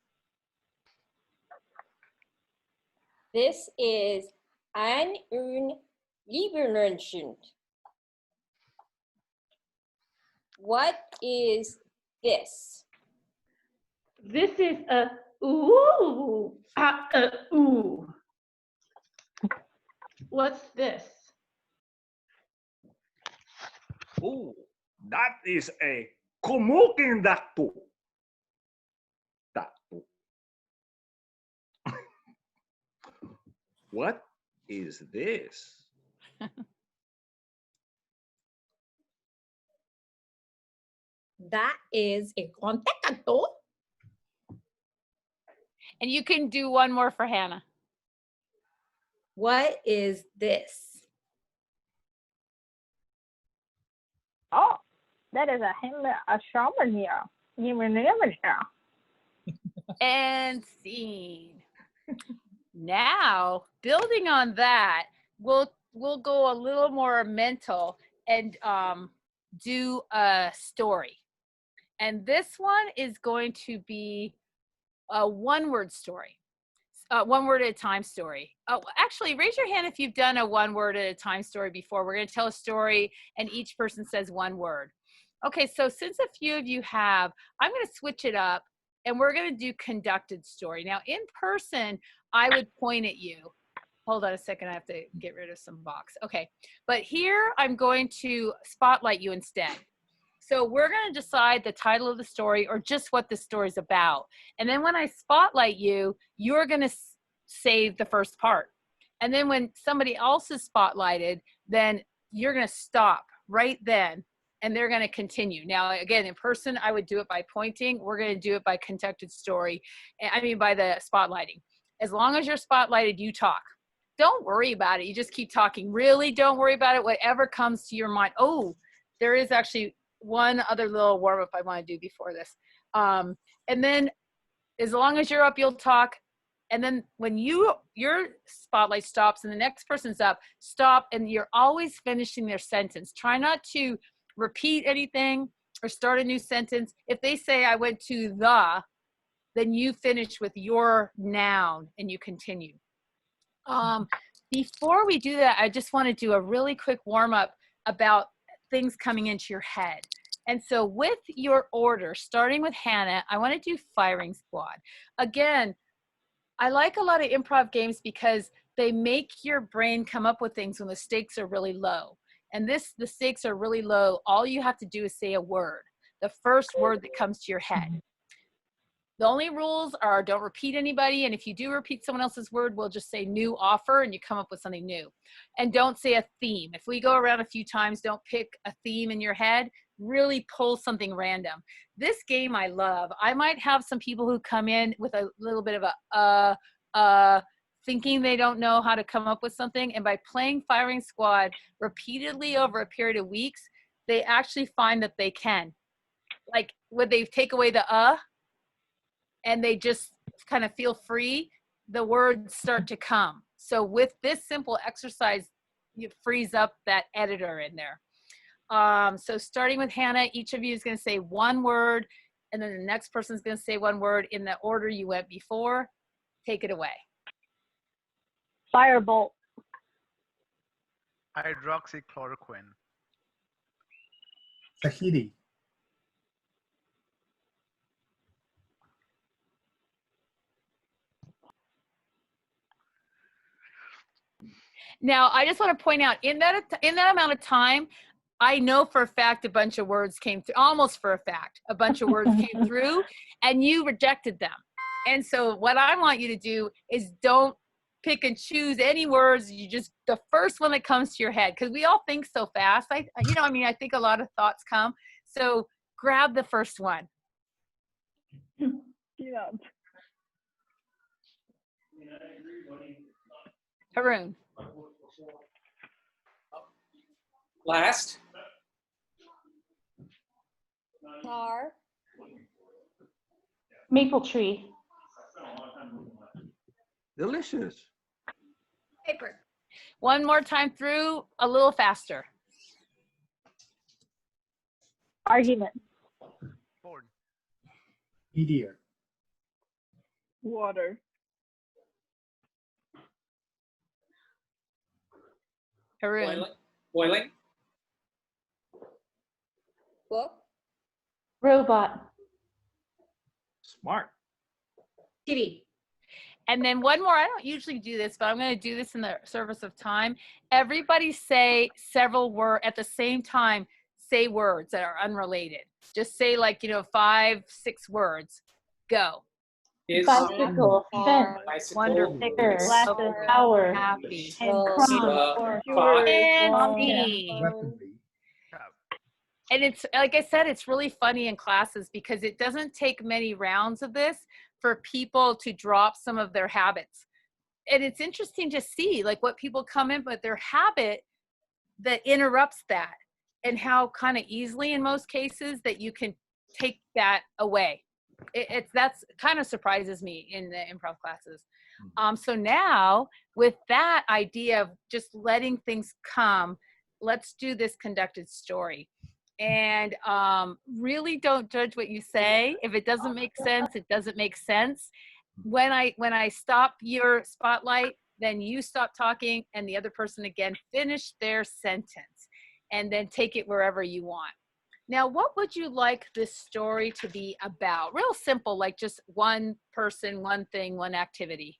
This is ein Lieberlernchen. What is this? This is a ooh. Ooh. What's this? Oh, that is a komoken dacto. What is this? That is a contacto. And you can do one more for Hannah. What is this? Oh, that is a shaman here. And scene. Now, building on that, we'll go a little more mental and do a story. And this one is going to be a one-word story. One word at a time story. Oh, actually, raise your hand if you've done a one word at a time story before. We're going to tell a story and each person says one word. Okay, so since a few of you have, I'm going to switch it up and we're going to do conducted story. Now, in person, I would point at you. Hold on a second, I have to get rid of some box. Okay, but here I'm going to spotlight you instead. So we're going to decide the title of the story or just what the story is about. And then when I spotlight you, you're going to say the first part. And then when somebody else is spotlighted, then you're going to stop right then, and they're going to continue. Now, again, in person, I would do it by pointing. We're going to do it by conducted story. I mean, by the spotlighting. As long as you're spotlighted, you talk. Don't worry about it. You just keep talking. Really, don't worry about it. Whatever comes to your mind. Oh, there is actually one other little warm up I want to do before this. And then as long as you're up, you'll talk. And then when your spotlight stops and the next person's up, stop, and you're always finishing their sentence. Try not to repeat anything or start a new sentence. If they say, I went to the, then you finish with your noun and you continue. Before we do that, I just want to do a really quick warm up about things coming into your head. And so with your order, starting with Hannah, I want to do firing squad. Again, I like a lot of improv games because they make your brain come up with things when the stakes are really low. And the stakes are really low. All you have to do is say a word, the first word that comes to your head. The only rules are don't repeat anybody. And if you do repeat someone else's word, we'll just say new offer and you come up with something new. And don't say a theme. If we go around a few times, don't pick a theme in your head. Really pull something random. This game I love. I might have some people who come in with a little bit of thinking they don't know how to come up with something. And by playing firing squad repeatedly over a period of weeks, they actually find that they can. Like when they take away the and they just kind of feel free, the words start to come. So with this simple exercise, it frees up that editor in there. So starting with Hannah, each of you is going to say one word, and then the next person is going to say one word in the order you went before. Take it away. Firebolt. Hydroxychloroquine. Tahiti. Now, I just want to point out, in that amount of time, I know for a fact a bunch of words came through, almost for a fact, a bunch of words came through, and you rejected them. And so what I want you to do is don't pick and choose any words. You just, the first one that comes to your head, because we all think so fast. I think a lot of thoughts come. So grab the first one. Yeah. Haroon. Last. Tar. Maple tree. Delicious. Paper. One more time through, a little faster. Argument. Board. Meteor. Water. Haroon. Boiling. Book. Robot. Smart. TV. And then one more, I don't usually do this, but I'm going to do this in the service of time. Everybody say several words at the same time, say words that are unrelated. Just say 5, 6 words. Go. Bicycle. Fence. Bicycle. Wonderful. Glasses. Power. Happy. And And it's, like I said, it's really funny in classes because it doesn't take many rounds of this for people to drop some of their habits. And it's interesting to see what people come in with their habit that interrupts that, and how kind of easily in most cases that you can take that away. That's kind of surprises me in the improv classes. So now with that idea of just letting things come, let's do this conducted story. And really don't judge what you say. If it doesn't make sense, it doesn't make sense. When I stop your spotlight, then you stop talking and the other person again finish their sentence, and then take it wherever you want. Now, what would you like this story to be about? Real simple, like just one person, one thing, one activity.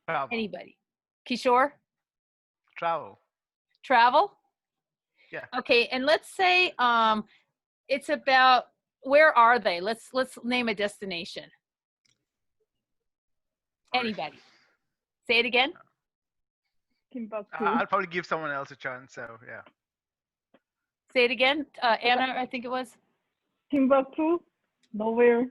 Travel. Anybody? Kishore? Travel. Travel? Yeah. Okay, and let's say it's about, where are they? Let's name a destination. Anybody? Say it again. Timbuktu. I'll probably give someone else a chance. So yeah. Say it again. Anna, I think it was. Timbuktu. Nowhere.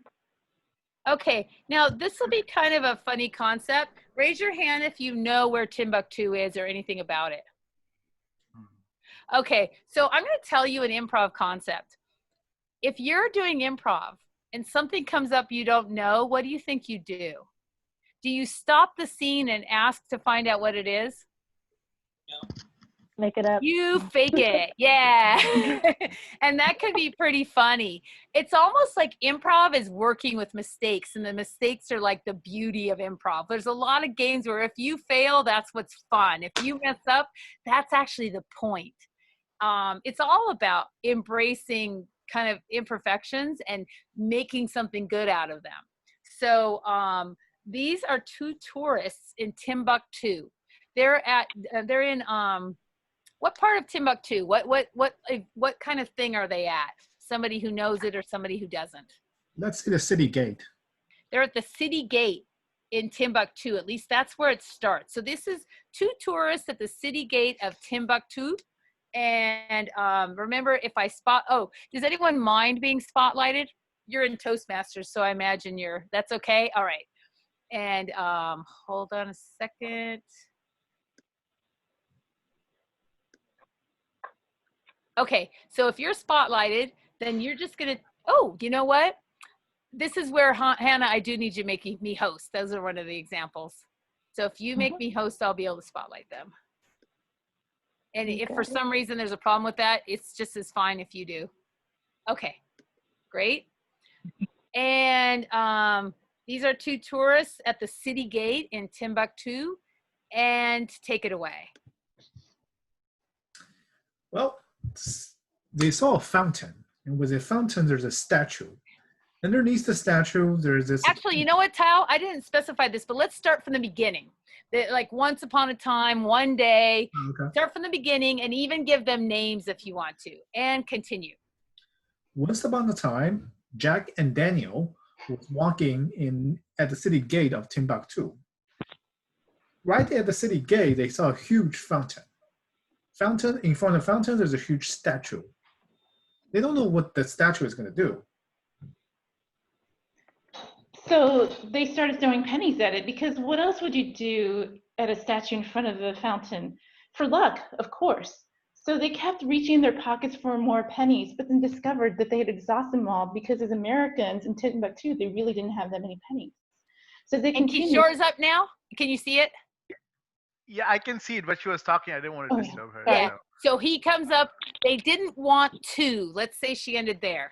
Okay, now this will be kind of a funny concept. Raise your hand if you know where Timbuktu is or anything about it. Okay, so I'm going to tell you an improv concept. If you're doing improv and something comes up you don't know, what do you think you do? Do you stop the scene and ask to find out what it is? Make it up. You fake it, yeah. And that could be pretty funny. It's almost like improv is working with mistakes, and the mistakes are like the beauty of improv. There's a lot of games where if you fail, that's what's fun. If you mess up, that's actually the point. It's all about embracing kind of imperfections and making something good out of them. So these are two tourists in Timbuktu. They're in what part of Timbuktu? What kind of thing are they at? Somebody who knows it or somebody who doesn't? Let's see the city gate. They're at the city gate in Timbuktu. At least that's where it starts. So this is two tourists at the city gate of Timbuktu. And remember, if I does anyone mind being spotlighted? You're in Toastmasters, so I imagine that's okay? All right. And hold on a second. Okay, so if you're spotlighted, then you're just gonna, you know what? This is where, Hannah, I do need you making me host. Those are one of the examples. So if you make me host, I'll be able to spotlight them. And if for some reason there's a problem with that, it's just as fine if you do. Okay, great. And these are two tourists at the city gate in Timbuktu, and take it away. Well, they saw a fountain, and with a fountain, there's a statue. Underneath the statue, there's this. Actually, you know what, Tao? I didn't specify this, but let's start from the beginning. Like once upon a time, one day. Okay. Start from the beginning, and even give them names if you want to, and continue. Once upon a time, Jack and Daniel was walking at the city gate of Timbuktu. Right at the city gate, they saw a huge fountain. In front of the fountain, there's a huge statue. They don't know what the statue is going to do. So they started throwing pennies at it, because what else would you do at a statue in front of the fountain? For luck, of course. So they kept reaching in their pockets for more pennies, but then discovered that they had exhausted them all, because as Americans in Timbuktu, they really didn't have that many pennies. So they continued. And Kishore's up now? Can you see it? Yeah, I can see it, but she was talking. I didn't want to disturb her. Yeah. So he comes up. They didn't want to. Let's say she ended there.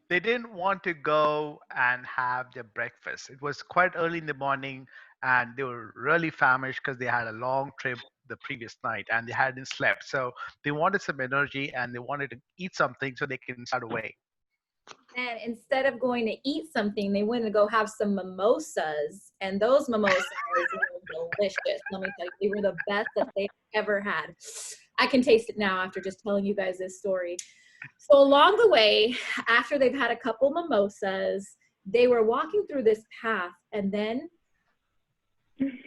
They didn't want to go and have their breakfast. It was quite early in the morning, and they were really famished because they had a long trip the previous night and they hadn't slept. So they wanted some energy and they wanted to eat something so they can start away. And instead of going to eat something, they went to go have some mimosas. And those mimosas were delicious. Let me tell you, they were the best that they've ever had. I can taste it now after just telling you guys this story. So along the way, after they've had a couple mimosas, they were walking through this path, and then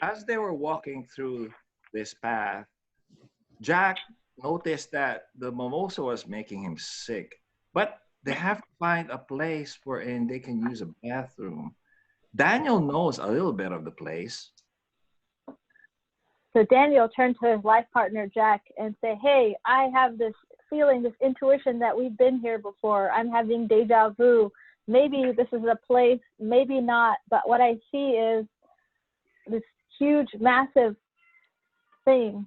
as they were walking through this path, Jack noticed that the mimosa was making him sick, but they have to find a place wherein they can use a bathroom. Daniel knows a little bit of the place. So Daniel turned to his life partner, Jack, and said, hey, I have this feeling, this intuition that we've been here before. I'm having deja vu. Maybe this is a place, maybe not, but what I see is this huge, massive thing.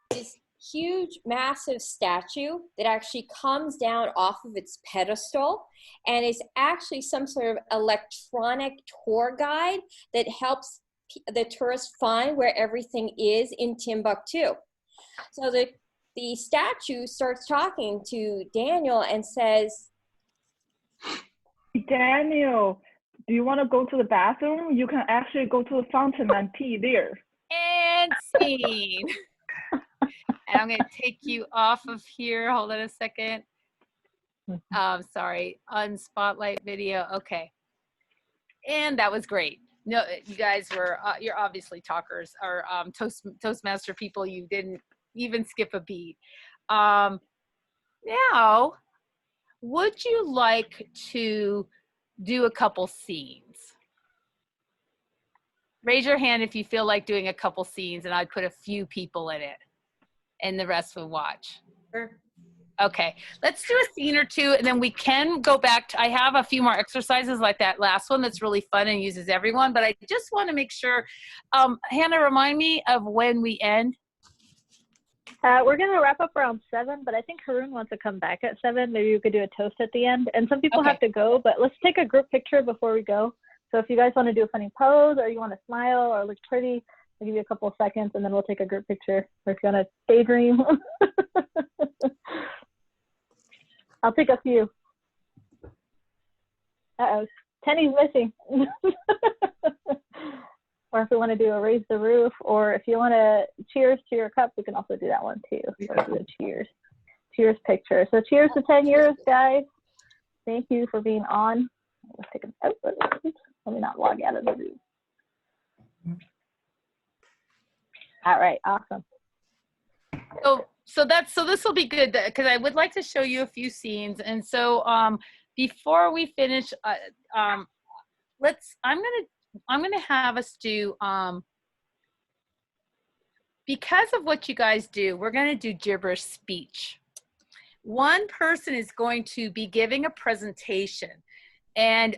This huge, massive statue that actually comes down off of its pedestal and is actually some sort of electronic tour guide that helps the tourists find where everything is in Timbuktu. So the statue starts talking to Daniel and says, Daniel, do you want to go to the bathroom? You can actually go to the fountain and pee there. And scene. And I'm going to take you off of here. Hold on a second. Sorry. Unspotlight video. Okay. And that was great. no, you guys were, you're obviously talkers or Toastmaster people. You didn't even skip a beat. Now, would you like to do a couple scenes? Raise your hand if you feel like doing a couple scenes, and I'd put a few people in it, and the rest will watch. Sure. Okay, let's do a scene or two, and then we can go back to, I have a few more exercises like that last one that's really fun and uses everyone, but I just want to make sure, Hannah, remind me of when we end. We're going to wrap up around 7, but I think Haroon wants to come back at 7. Maybe we could do a toast at the end. And some people have to go, but let's take a group picture before we go. So if you guys want to do a funny pose, or you want to smile or look pretty, I'll give you a couple of seconds, and then we'll take a group picture. Or if you want to daydream. I'll take a few. Uh-oh, Tenny's missing. Or if we want to do a raise the roof, or if you want to cheers to your cup, we can also do that one too. So do a cheers. Cheers picture. So cheers to 10 years, guys. Thank you for being on. Let's take a, let me not log out of the room. All right, awesome. So this will be good because I would like to show you a few scenes. And so before we finish, I'm gonna have us do, because of what you guys do, we're gonna do gibberish speech. One person is going to be giving a presentation, and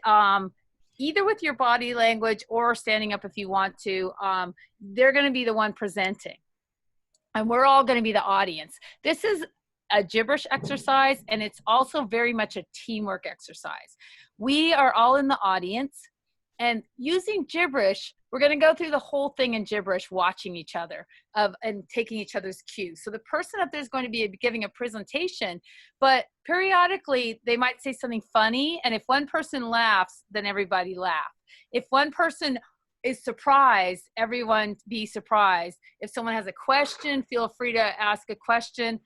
either with your body language or standing up if you want to, they're gonna be the one presenting. And we're all gonna be the audience. This is a gibberish exercise, and it's also very much a teamwork exercise. We are all in the audience, and using gibberish, we're gonna go through the whole thing in gibberish, watching each other and taking each other's cues. So the person up there is going to be giving a presentation, but periodically they might say something funny, and if one person laughs, then everybody laugh. If one person is surprised, everyone be surprised. If someone has a question, feel free to ask a question,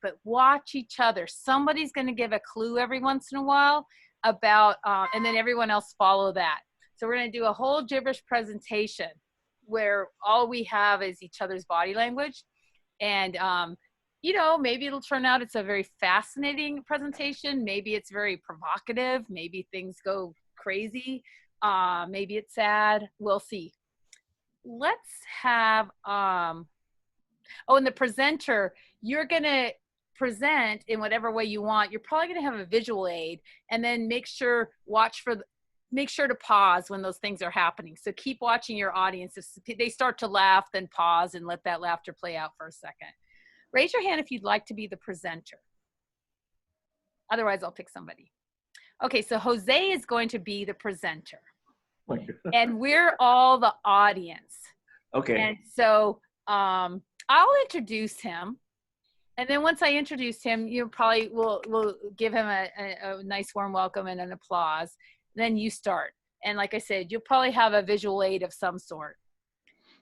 but watch each other. Somebody's gonna give a clue every once in a while about, and then everyone else follow that. So we're gonna do a whole gibberish presentation where all we have is each other's body language. And, you know, maybe it'll turn out it's a very fascinating presentation. Maybe it's very provocative. Maybe things go crazy. Maybe it's sad. We'll see. Let's have, oh, and the presenter, you're gonna present in whatever way you want. You're probably gonna have a visual aid, and then make sure to pause when those things are happening. So keep watching your audience. If they start to laugh, then pause and let that laughter play out for a second. Raise your hand if you'd like to be the presenter. Otherwise, I'll pick somebody. Okay, so Jose is going to be the presenter. And we're all the audience. Okay. And so I'll introduce him. And then once I introduce him, you probably will give him a nice warm welcome and an applause. Then you start. And like I said, you'll probably have a visual aid of some sort.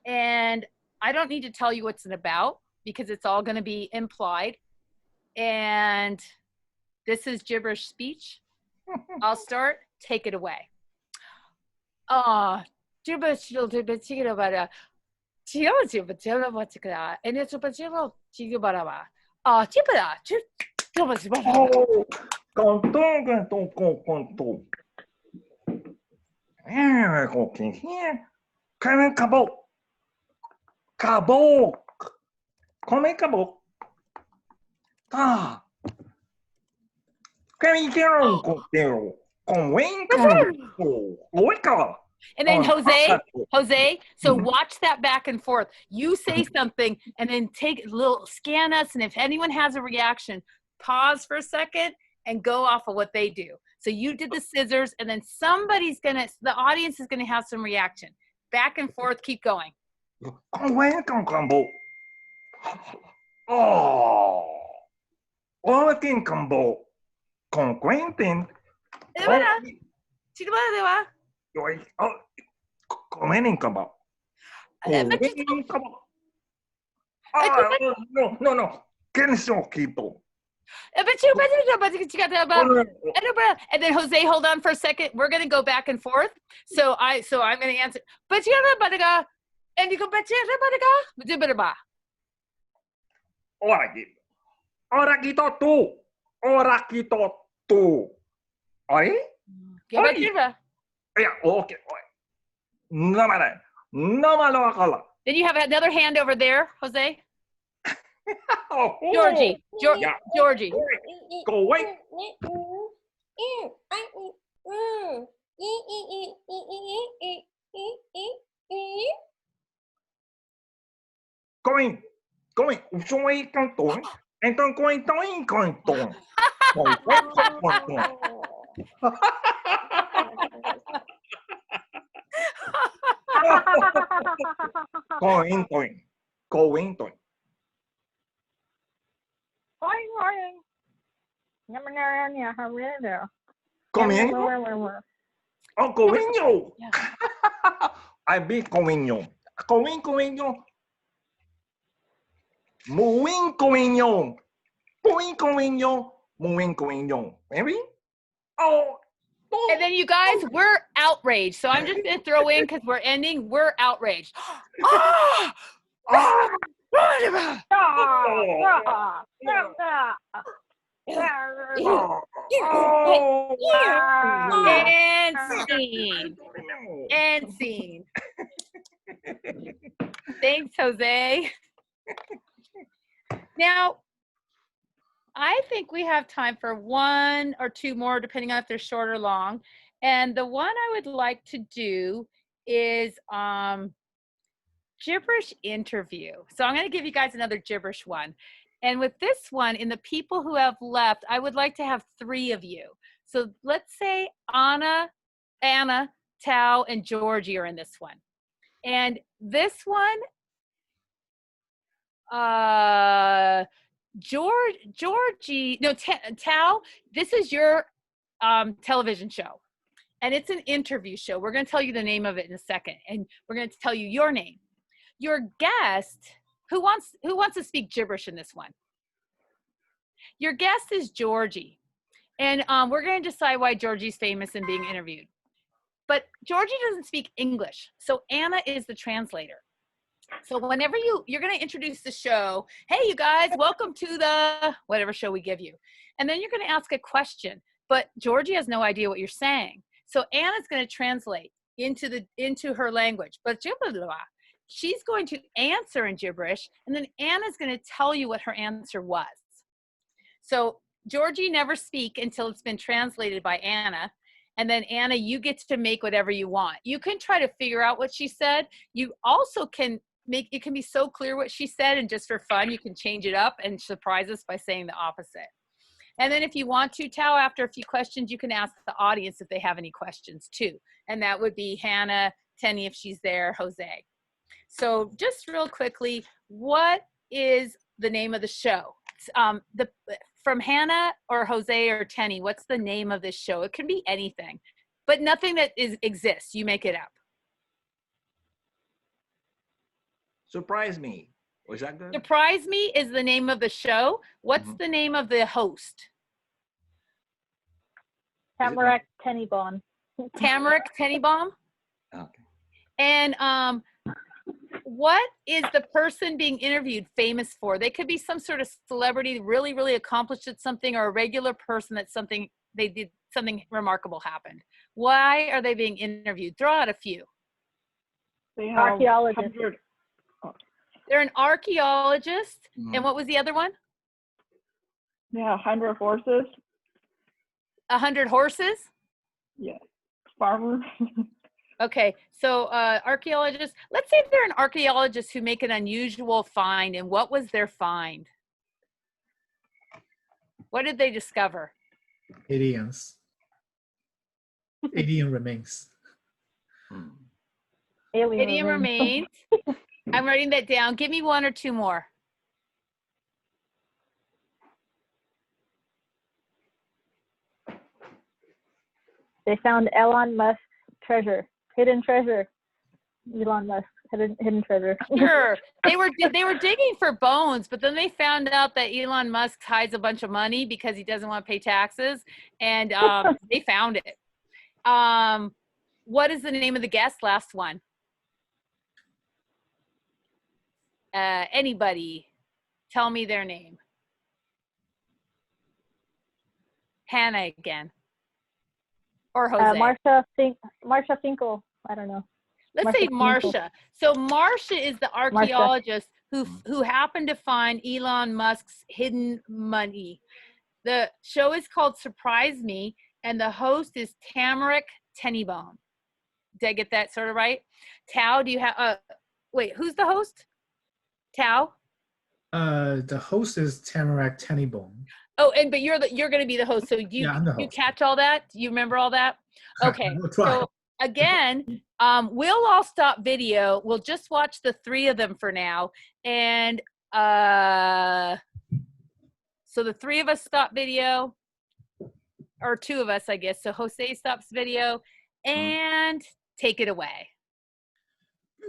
And I don't need to tell you what's it about because it's all going to be implied. And this is gibberish speech. I'll start. Take it away. Gibberish about And then Jose, so watch that back and forth. You say something and then scan us, and if anyone has a reaction, pause for a second and go off of what they do. So you did the scissors, and then the audience is gonna have some reaction. Back and forth, keep going. No. ¿Quiénes son people? And then Jose, hold on for a second. We're gonna go back and forth. So I'm gonna answer. And you go Ora gitu. Ora gitu tuh. Ora gitu tuh. Oi? Yeah, okay. Namara. Namalo akala. Then you have another hand over there, Jose. Oh, Georgie. yeah. Georgie. Go away. Going. Usually canton. And don't going canton. Going. Cominho. Oh, cominho. I be cominho. Cominho. Moving cominho. Moving cominho. Maybe? Oh. And then you guys, we're outraged. So I'm just gonna throw in because we're ending. We're outraged. And scene. Thanks, Jose. Now, I think we have time for one or two more, depending on if they're short or long. And the one I would like to do is gibberish interview. So I'm going to give you guys another gibberish one. And with this one, in the people who have left, I would like to have 3 of you. So let's say Anna, Tao, and Georgie are in this one. And this one, Tao, this is your television show. And it's an interview show. We're going to tell you the name of it in a second. And we're going to tell you your name. Your guest, who wants to speak gibberish in this one? Your guest is Georgie. And we're going to decide why Georgie's famous and being interviewed. But Georgie doesn't speak English. So Anna is the translator. So whenever you're going to introduce the show, hey, you guys, welcome to the whatever show we give you. And then you're going to ask a question. But Georgie has no idea what you're saying. So Anna's going to translate into her language. But she's going to answer in gibberish, and then Anna's going to tell you what her answer was. So Georgie never speak until it's been translated by Anna. And then Anna, you get to make whatever you want. You can try to figure out what she said. You also can make, it can be so clear what she said, and just for fun, you can change it up and surprise us by saying the opposite. And then if you want to, Tao, after a few questions, you can ask the audience if they have any questions too. And that would be Hannah, Tenny, if she's there, Jose. So just real quickly, what is the name of the show? From Hannah or Jose or Tenny, what's the name of this show? It can be anything, but nothing that exists. You make it up. Surprise Me. Was that good? Surprise Me is the name of the show. What's the name of the host? Tamarack Tennybaum. Tamarack Tennybaum? Okay. And what is the person being interviewed famous for? They could be some sort of celebrity, really, really accomplished at something, or a regular person that they did something remarkable happened. Why are they being interviewed? Throw out a few. They have Archaeologist. They're an archaeologist. And what was the other one? Yeah, 100 horses. 100 horses? Yeah. Farmer. Okay, so archaeologists, let's say they're an archaeologist who make an unusual find. And what was their find? What did they discover? Aliens. Alien remains. Alien remains. I'm writing that down. Give me 1 or 2 more. They found Elon Musk's treasure, hidden treasure. Elon Musk. hidden treasure. Sure. They were digging for bones, but then they found out that Elon Musk hides a bunch of money because he doesn't want to pay taxes, and they found it. What is the name of the guest? Last one. Anybody? Tell me their name. Hannah again. Or Jose. Marsha Finkel. I don't know. Let's say Marsha. So Marsha is the archaeologist who happened to find Elon Musk's hidden money. The show is called Surprise Me, and the host is Tamarack Tennybone. Did I get that sort of right? Tao, do you have wait, who's the host? Tao? The host is Tamarack Tennybone. Oh, but you're going to be the host. So you catch all that? You remember all that? Okay. So again, we'll all stop video. We'll just watch the three of them for now. And so the three of us stop video, or two of us, I guess. So Jose stops video and take it away.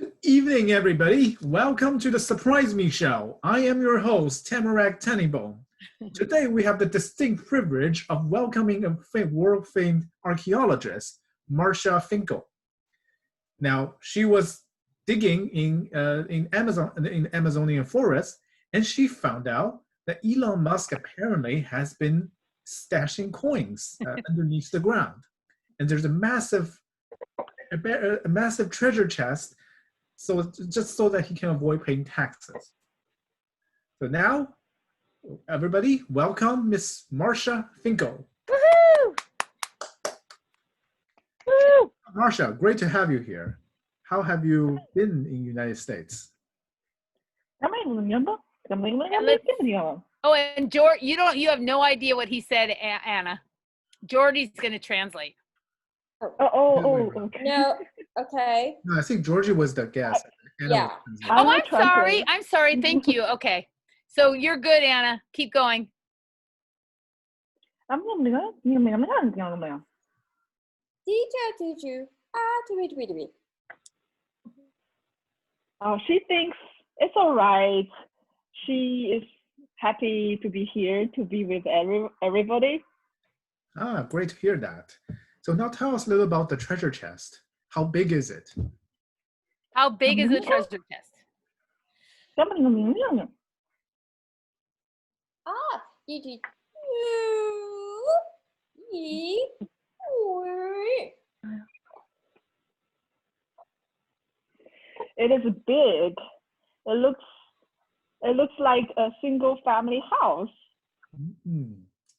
Good evening, everybody. Welcome to the Surprise Me show. I am your host, Tamarack Tennybone. Today, we have the distinct privilege of welcoming a world-famed archaeologist, Marsha Finkel. Now, she was digging in Amazonian forest, and she found out that Elon Musk apparently has been stashing coins underneath the ground, and there's a massive treasure chest, so just so that he can avoid paying taxes. So now, everybody, welcome Miss Marsha Finkel. Woohoo! Woo! Marsha, great to have you here. How have you been in the United States? Oh, and George, you have no idea what he said, Anna. Jordy's going to translate. Okay. No, okay. No, I think Georgie was the guest. Yeah. Oh, I'm sorry. I'm sorry. Thank you. Okay. So you're good, Anna. Keep going. Oh, she thinks it's all right. She is happy to be here, to be with everybody. Ah, great to hear that. So now tell us a little about the treasure chest. How big is it? How big is the treasure chest? It is big. It looks like a single family house.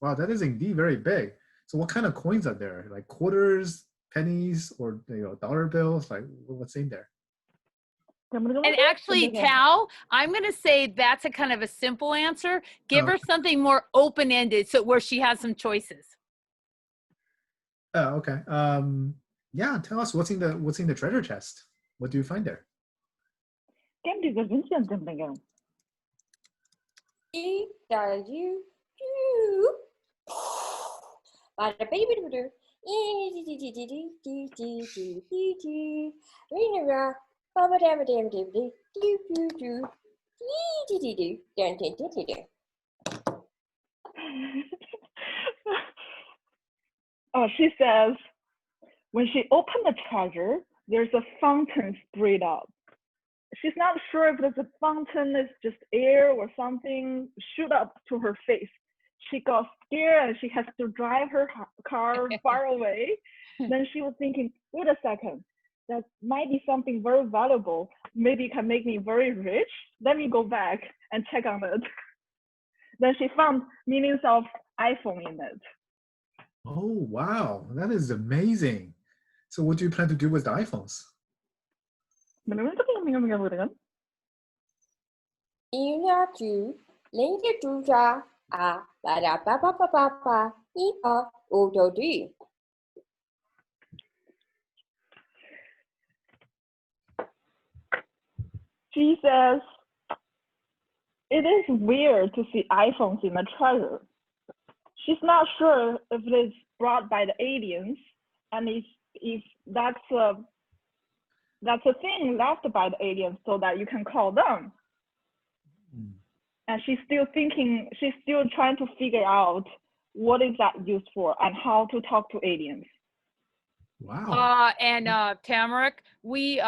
Wow, that is indeed very big. So what kind of coins are there? Like quarters, pennies, or dollar bills? Like what's in there? And actually, Tao, I'm going to say that's a kind of a simple answer. Give her something more open-ended, so where she has some choices. Oh, okay. Yeah, tell us what's in the treasure chest. What do you find there? Oh, she says when she opened the treasure, there's a fountain sprayed up. She's not sure if the fountain is just air or something shoot up to her face. She got scared and she has to drive her car far away. Then she was thinking, wait a second, that might be something very valuable. Maybe it can make me very rich. Let me go back and check on it. Then she found millions of iPhone in it. Oh, wow, that is amazing. So what do you plan to do with the iPhones? She says, it is weird to see iPhones in the treasure. She's not sure if it is brought by the aliens, and if that's that's a thing left by the aliens so that you can call them. And she's still trying to figure out what is that used for and how to talk to aliens. Wow. And Tamarick, we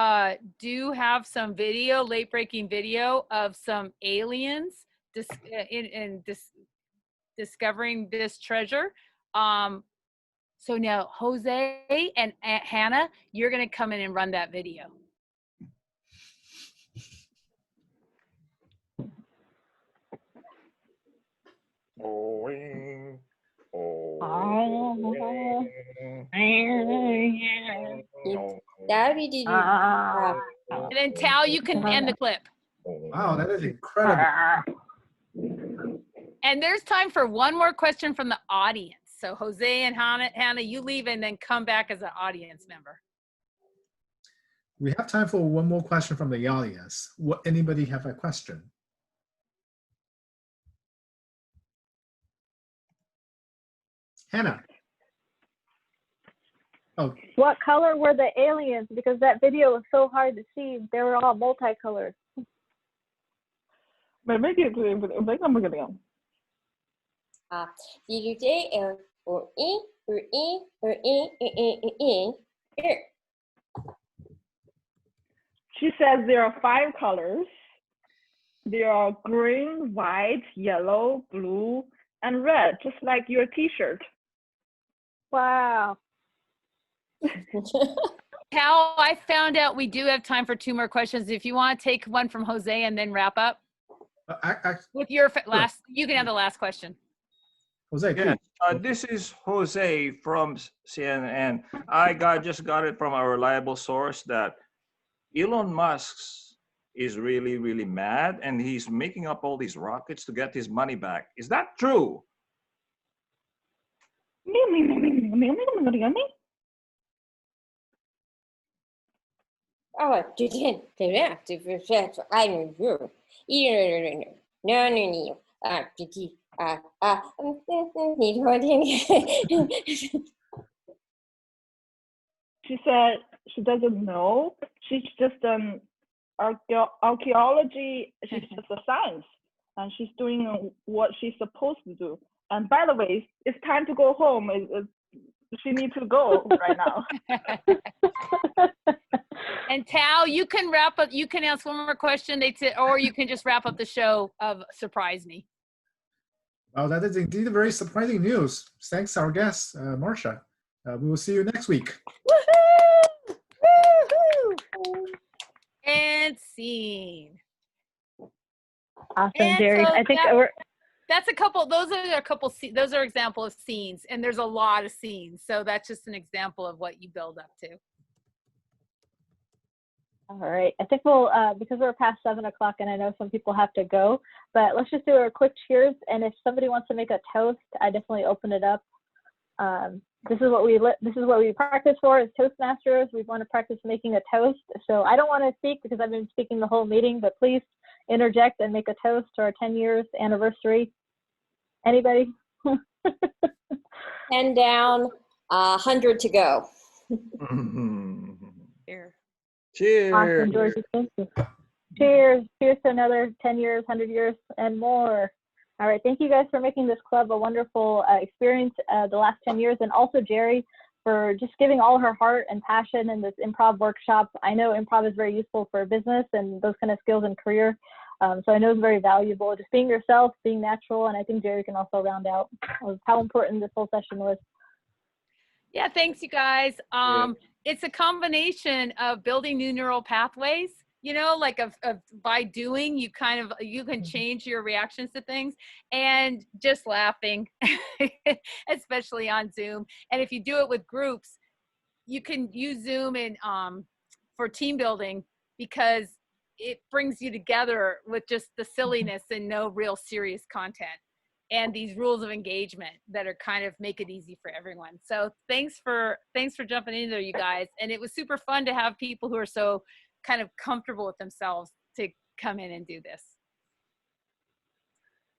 do have some video, late breaking video of some aliens discovering this treasure. So now Jose and Aunt Hannah, you're gonna come in and run that video. And then Tal, you can end the clip. Wow, that is incredible. And there's time for one more question from the audience. So Jose and Hannah, you leave and then come back as an audience member. We have time for one more question from the audience. Anybody have a question? Hannah. Oh. What color were the aliens? Because that video was so hard to see. They were all multicolored. She says there are 5 colors. There are green, white, yellow, blue, and red, just like your t-shirt. Wow. Cal, I found out we do have time for 2 more questions. If you want to take one from Jose and then wrap up. With your last, you can have the last question. Jose, yes, this is Jose from CNN. I just got it from a reliable source that Elon Musk is really, really mad, and he's making up all these rockets to get his money back. Is that true? She said she doesn't know. She's just archaeology. She's just a science, and she's doing what she's supposed to do. And by the way, it's time to go home. She needs to go right now. And Tal, you can wrap up. You can ask one more question, or you can just wrap up the show of Surprise Me. Well, that is indeed very surprising news. Thanks, our guest, Marcia. We will see you next week. Woohoo! Woohoo! And scene. Awesome, And Geri. so I think that's a couple. Those are example of scenes, and there's a lot of scenes. So that's just an example of what you build up to. All right. I think we'll, because we're past 7 o'clock and I know some people have to go, but let's just do a quick cheers. And if somebody wants to make a toast, I definitely open it up. This is what we practice for as Toastmasters. We want to practice making a toast. So I don't want to speak because I've been speaking the whole meeting, but please interject and make a toast to our 10 years anniversary. Anybody? 10 down, 100 to go. Here. Cheers. Awesome, Georgie. Thank you. Cheers. Cheers to another 10 years, 100 years, and more. All right. Thank you guys for making this club a wonderful experience the last 10 years. And also Geri for just giving all her heart and passion in this improv workshop. I know improv is very useful for business and those kind of skills and career. So I know it's very valuable. Just being yourself, being natural. And I think Geri can also round out how important this whole session was. Yeah, thanks, you guys. It's a combination of building new neural pathways, you know, like by doing, you can change your reactions to things, and just laughing, especially on Zoom. And if you do it with groups, you can use Zoom for team building because it brings you together with just the silliness and no real serious content. And these rules of engagement that are kind of make it easy for everyone. So thanks for jumping in there, you guys. And it was super fun to have people who are so kind of comfortable with themselves to come in and do this.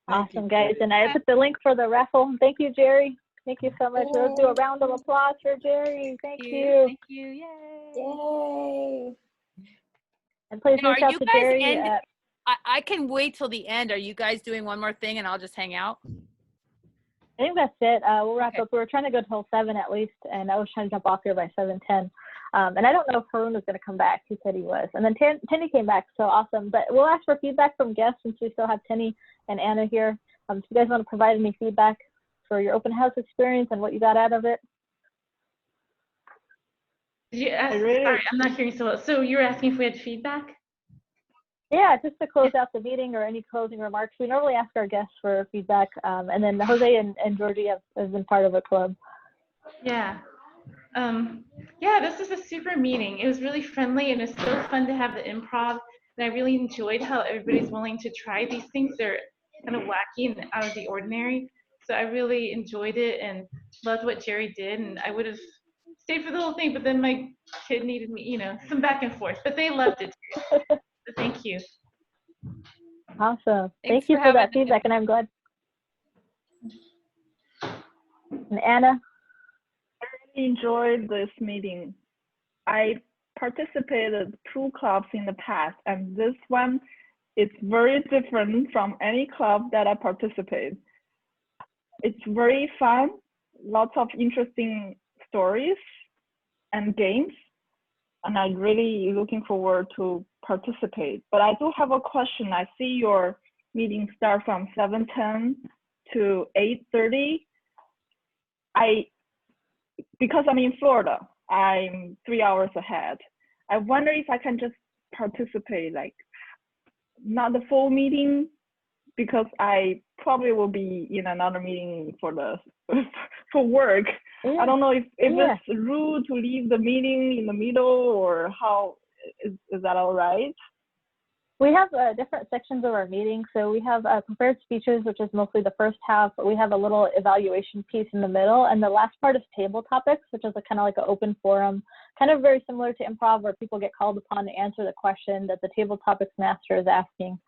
Awesome, guys. And I put the link for the raffle. Thank you, Geri. Thank you so much. Let's do a round of applause for Geri. Thank you. Thank you. Yay. Yay. And please Now, reach are out you to guys Geri. I can wait till the end. Are you guys doing one more thing and I'll just hang out? I think that's it. We'll wrap Okay. up. We were trying to go till 7 at least, and I was trying to jump off here by 7:10. And I don't know if Harun was going to come back. He said he was. And then Tenny came back, so awesome. But we'll ask for feedback from guests since we still have Tenny and Anna here. If you guys want to provide any feedback for your open house experience and what you got out of it. Did you ask, sorry, I'm not hearing so well. So you were asking if we had feedback? Yeah, just to close out the meeting or any closing remarks. We normally ask our guests for feedback. And then Jose and Georgie have been part of a club. Yeah. Yeah, this was a super meeting. It was really friendly and it's so fun to have the improv. And I really enjoyed how everybody's willing to try these things. They're kind of wacky and out of the ordinary. So I really enjoyed it and loved what Geri did. And I would have stayed for the whole thing, but then my kid needed me, some back and forth. But they loved it too. So thank you. Awesome. Thanks Thank you for that having me. feedback, and I'm glad. And Anna? I really enjoyed this meeting. I participated 2 clubs in the past, and this one it's very different from any club that I participate. It's very fun, lots of interesting stories and games, and I'm really looking forward to participate. But I do have a question. I see your meeting start from 7:10 to 8:30. Because I'm in Florida, I'm 3 hours ahead. I wonder if I can just participate, like not the full meeting, because I probably will be in another meeting for work. Yeah. I don't know if Yeah. it's rude to leave the meeting in the middle, or how is that all right? We have different sections of our meeting. So we have prepared speeches, which is mostly the first half, but we have a little evaluation piece in the middle. And the last part is table topics, which is kind of like an open forum, kind of very similar to improv, where people get called upon to answer the question that the table topics master is asking.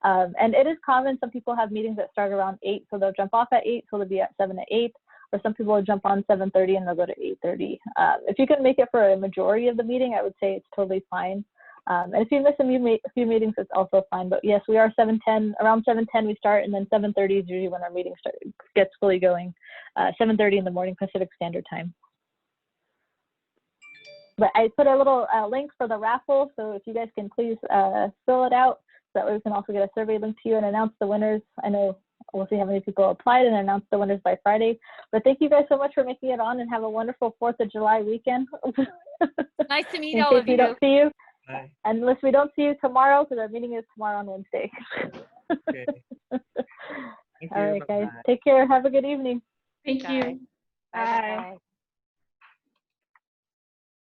And it is common. Some people have meetings that start around 8, so they'll jump off at 8, so they'll be at 7 to 8. Or some people will jump on 7:30 and they'll go to 8:30. If you can make it for a majority of the meeting, I would say it's totally fine. And if you miss a few meetings, it's also fine. But yes, we are 7:10. Around 7:10 we start, and then 7:30 is usually when our meeting gets fully going. 7:30 in the morning Pacific Standard Time. But I put a little link for the raffle, so if you guys can please fill it out, so that way we can also get a survey link to you and announce the winners. I know we'll see how many people applied and announce the winners by Friday. But thank you guys so much for making it on, and have a wonderful 4th of July weekend. Nice to meet In all case of we you. don't see you. Bye. Unless we don't see you tomorrow, because our meeting is tomorrow on Wednesday. Okay. Thank you. All right, guys. Bye-bye. Take care. Have a good evening. Thank you. Bye. Bye. Bye.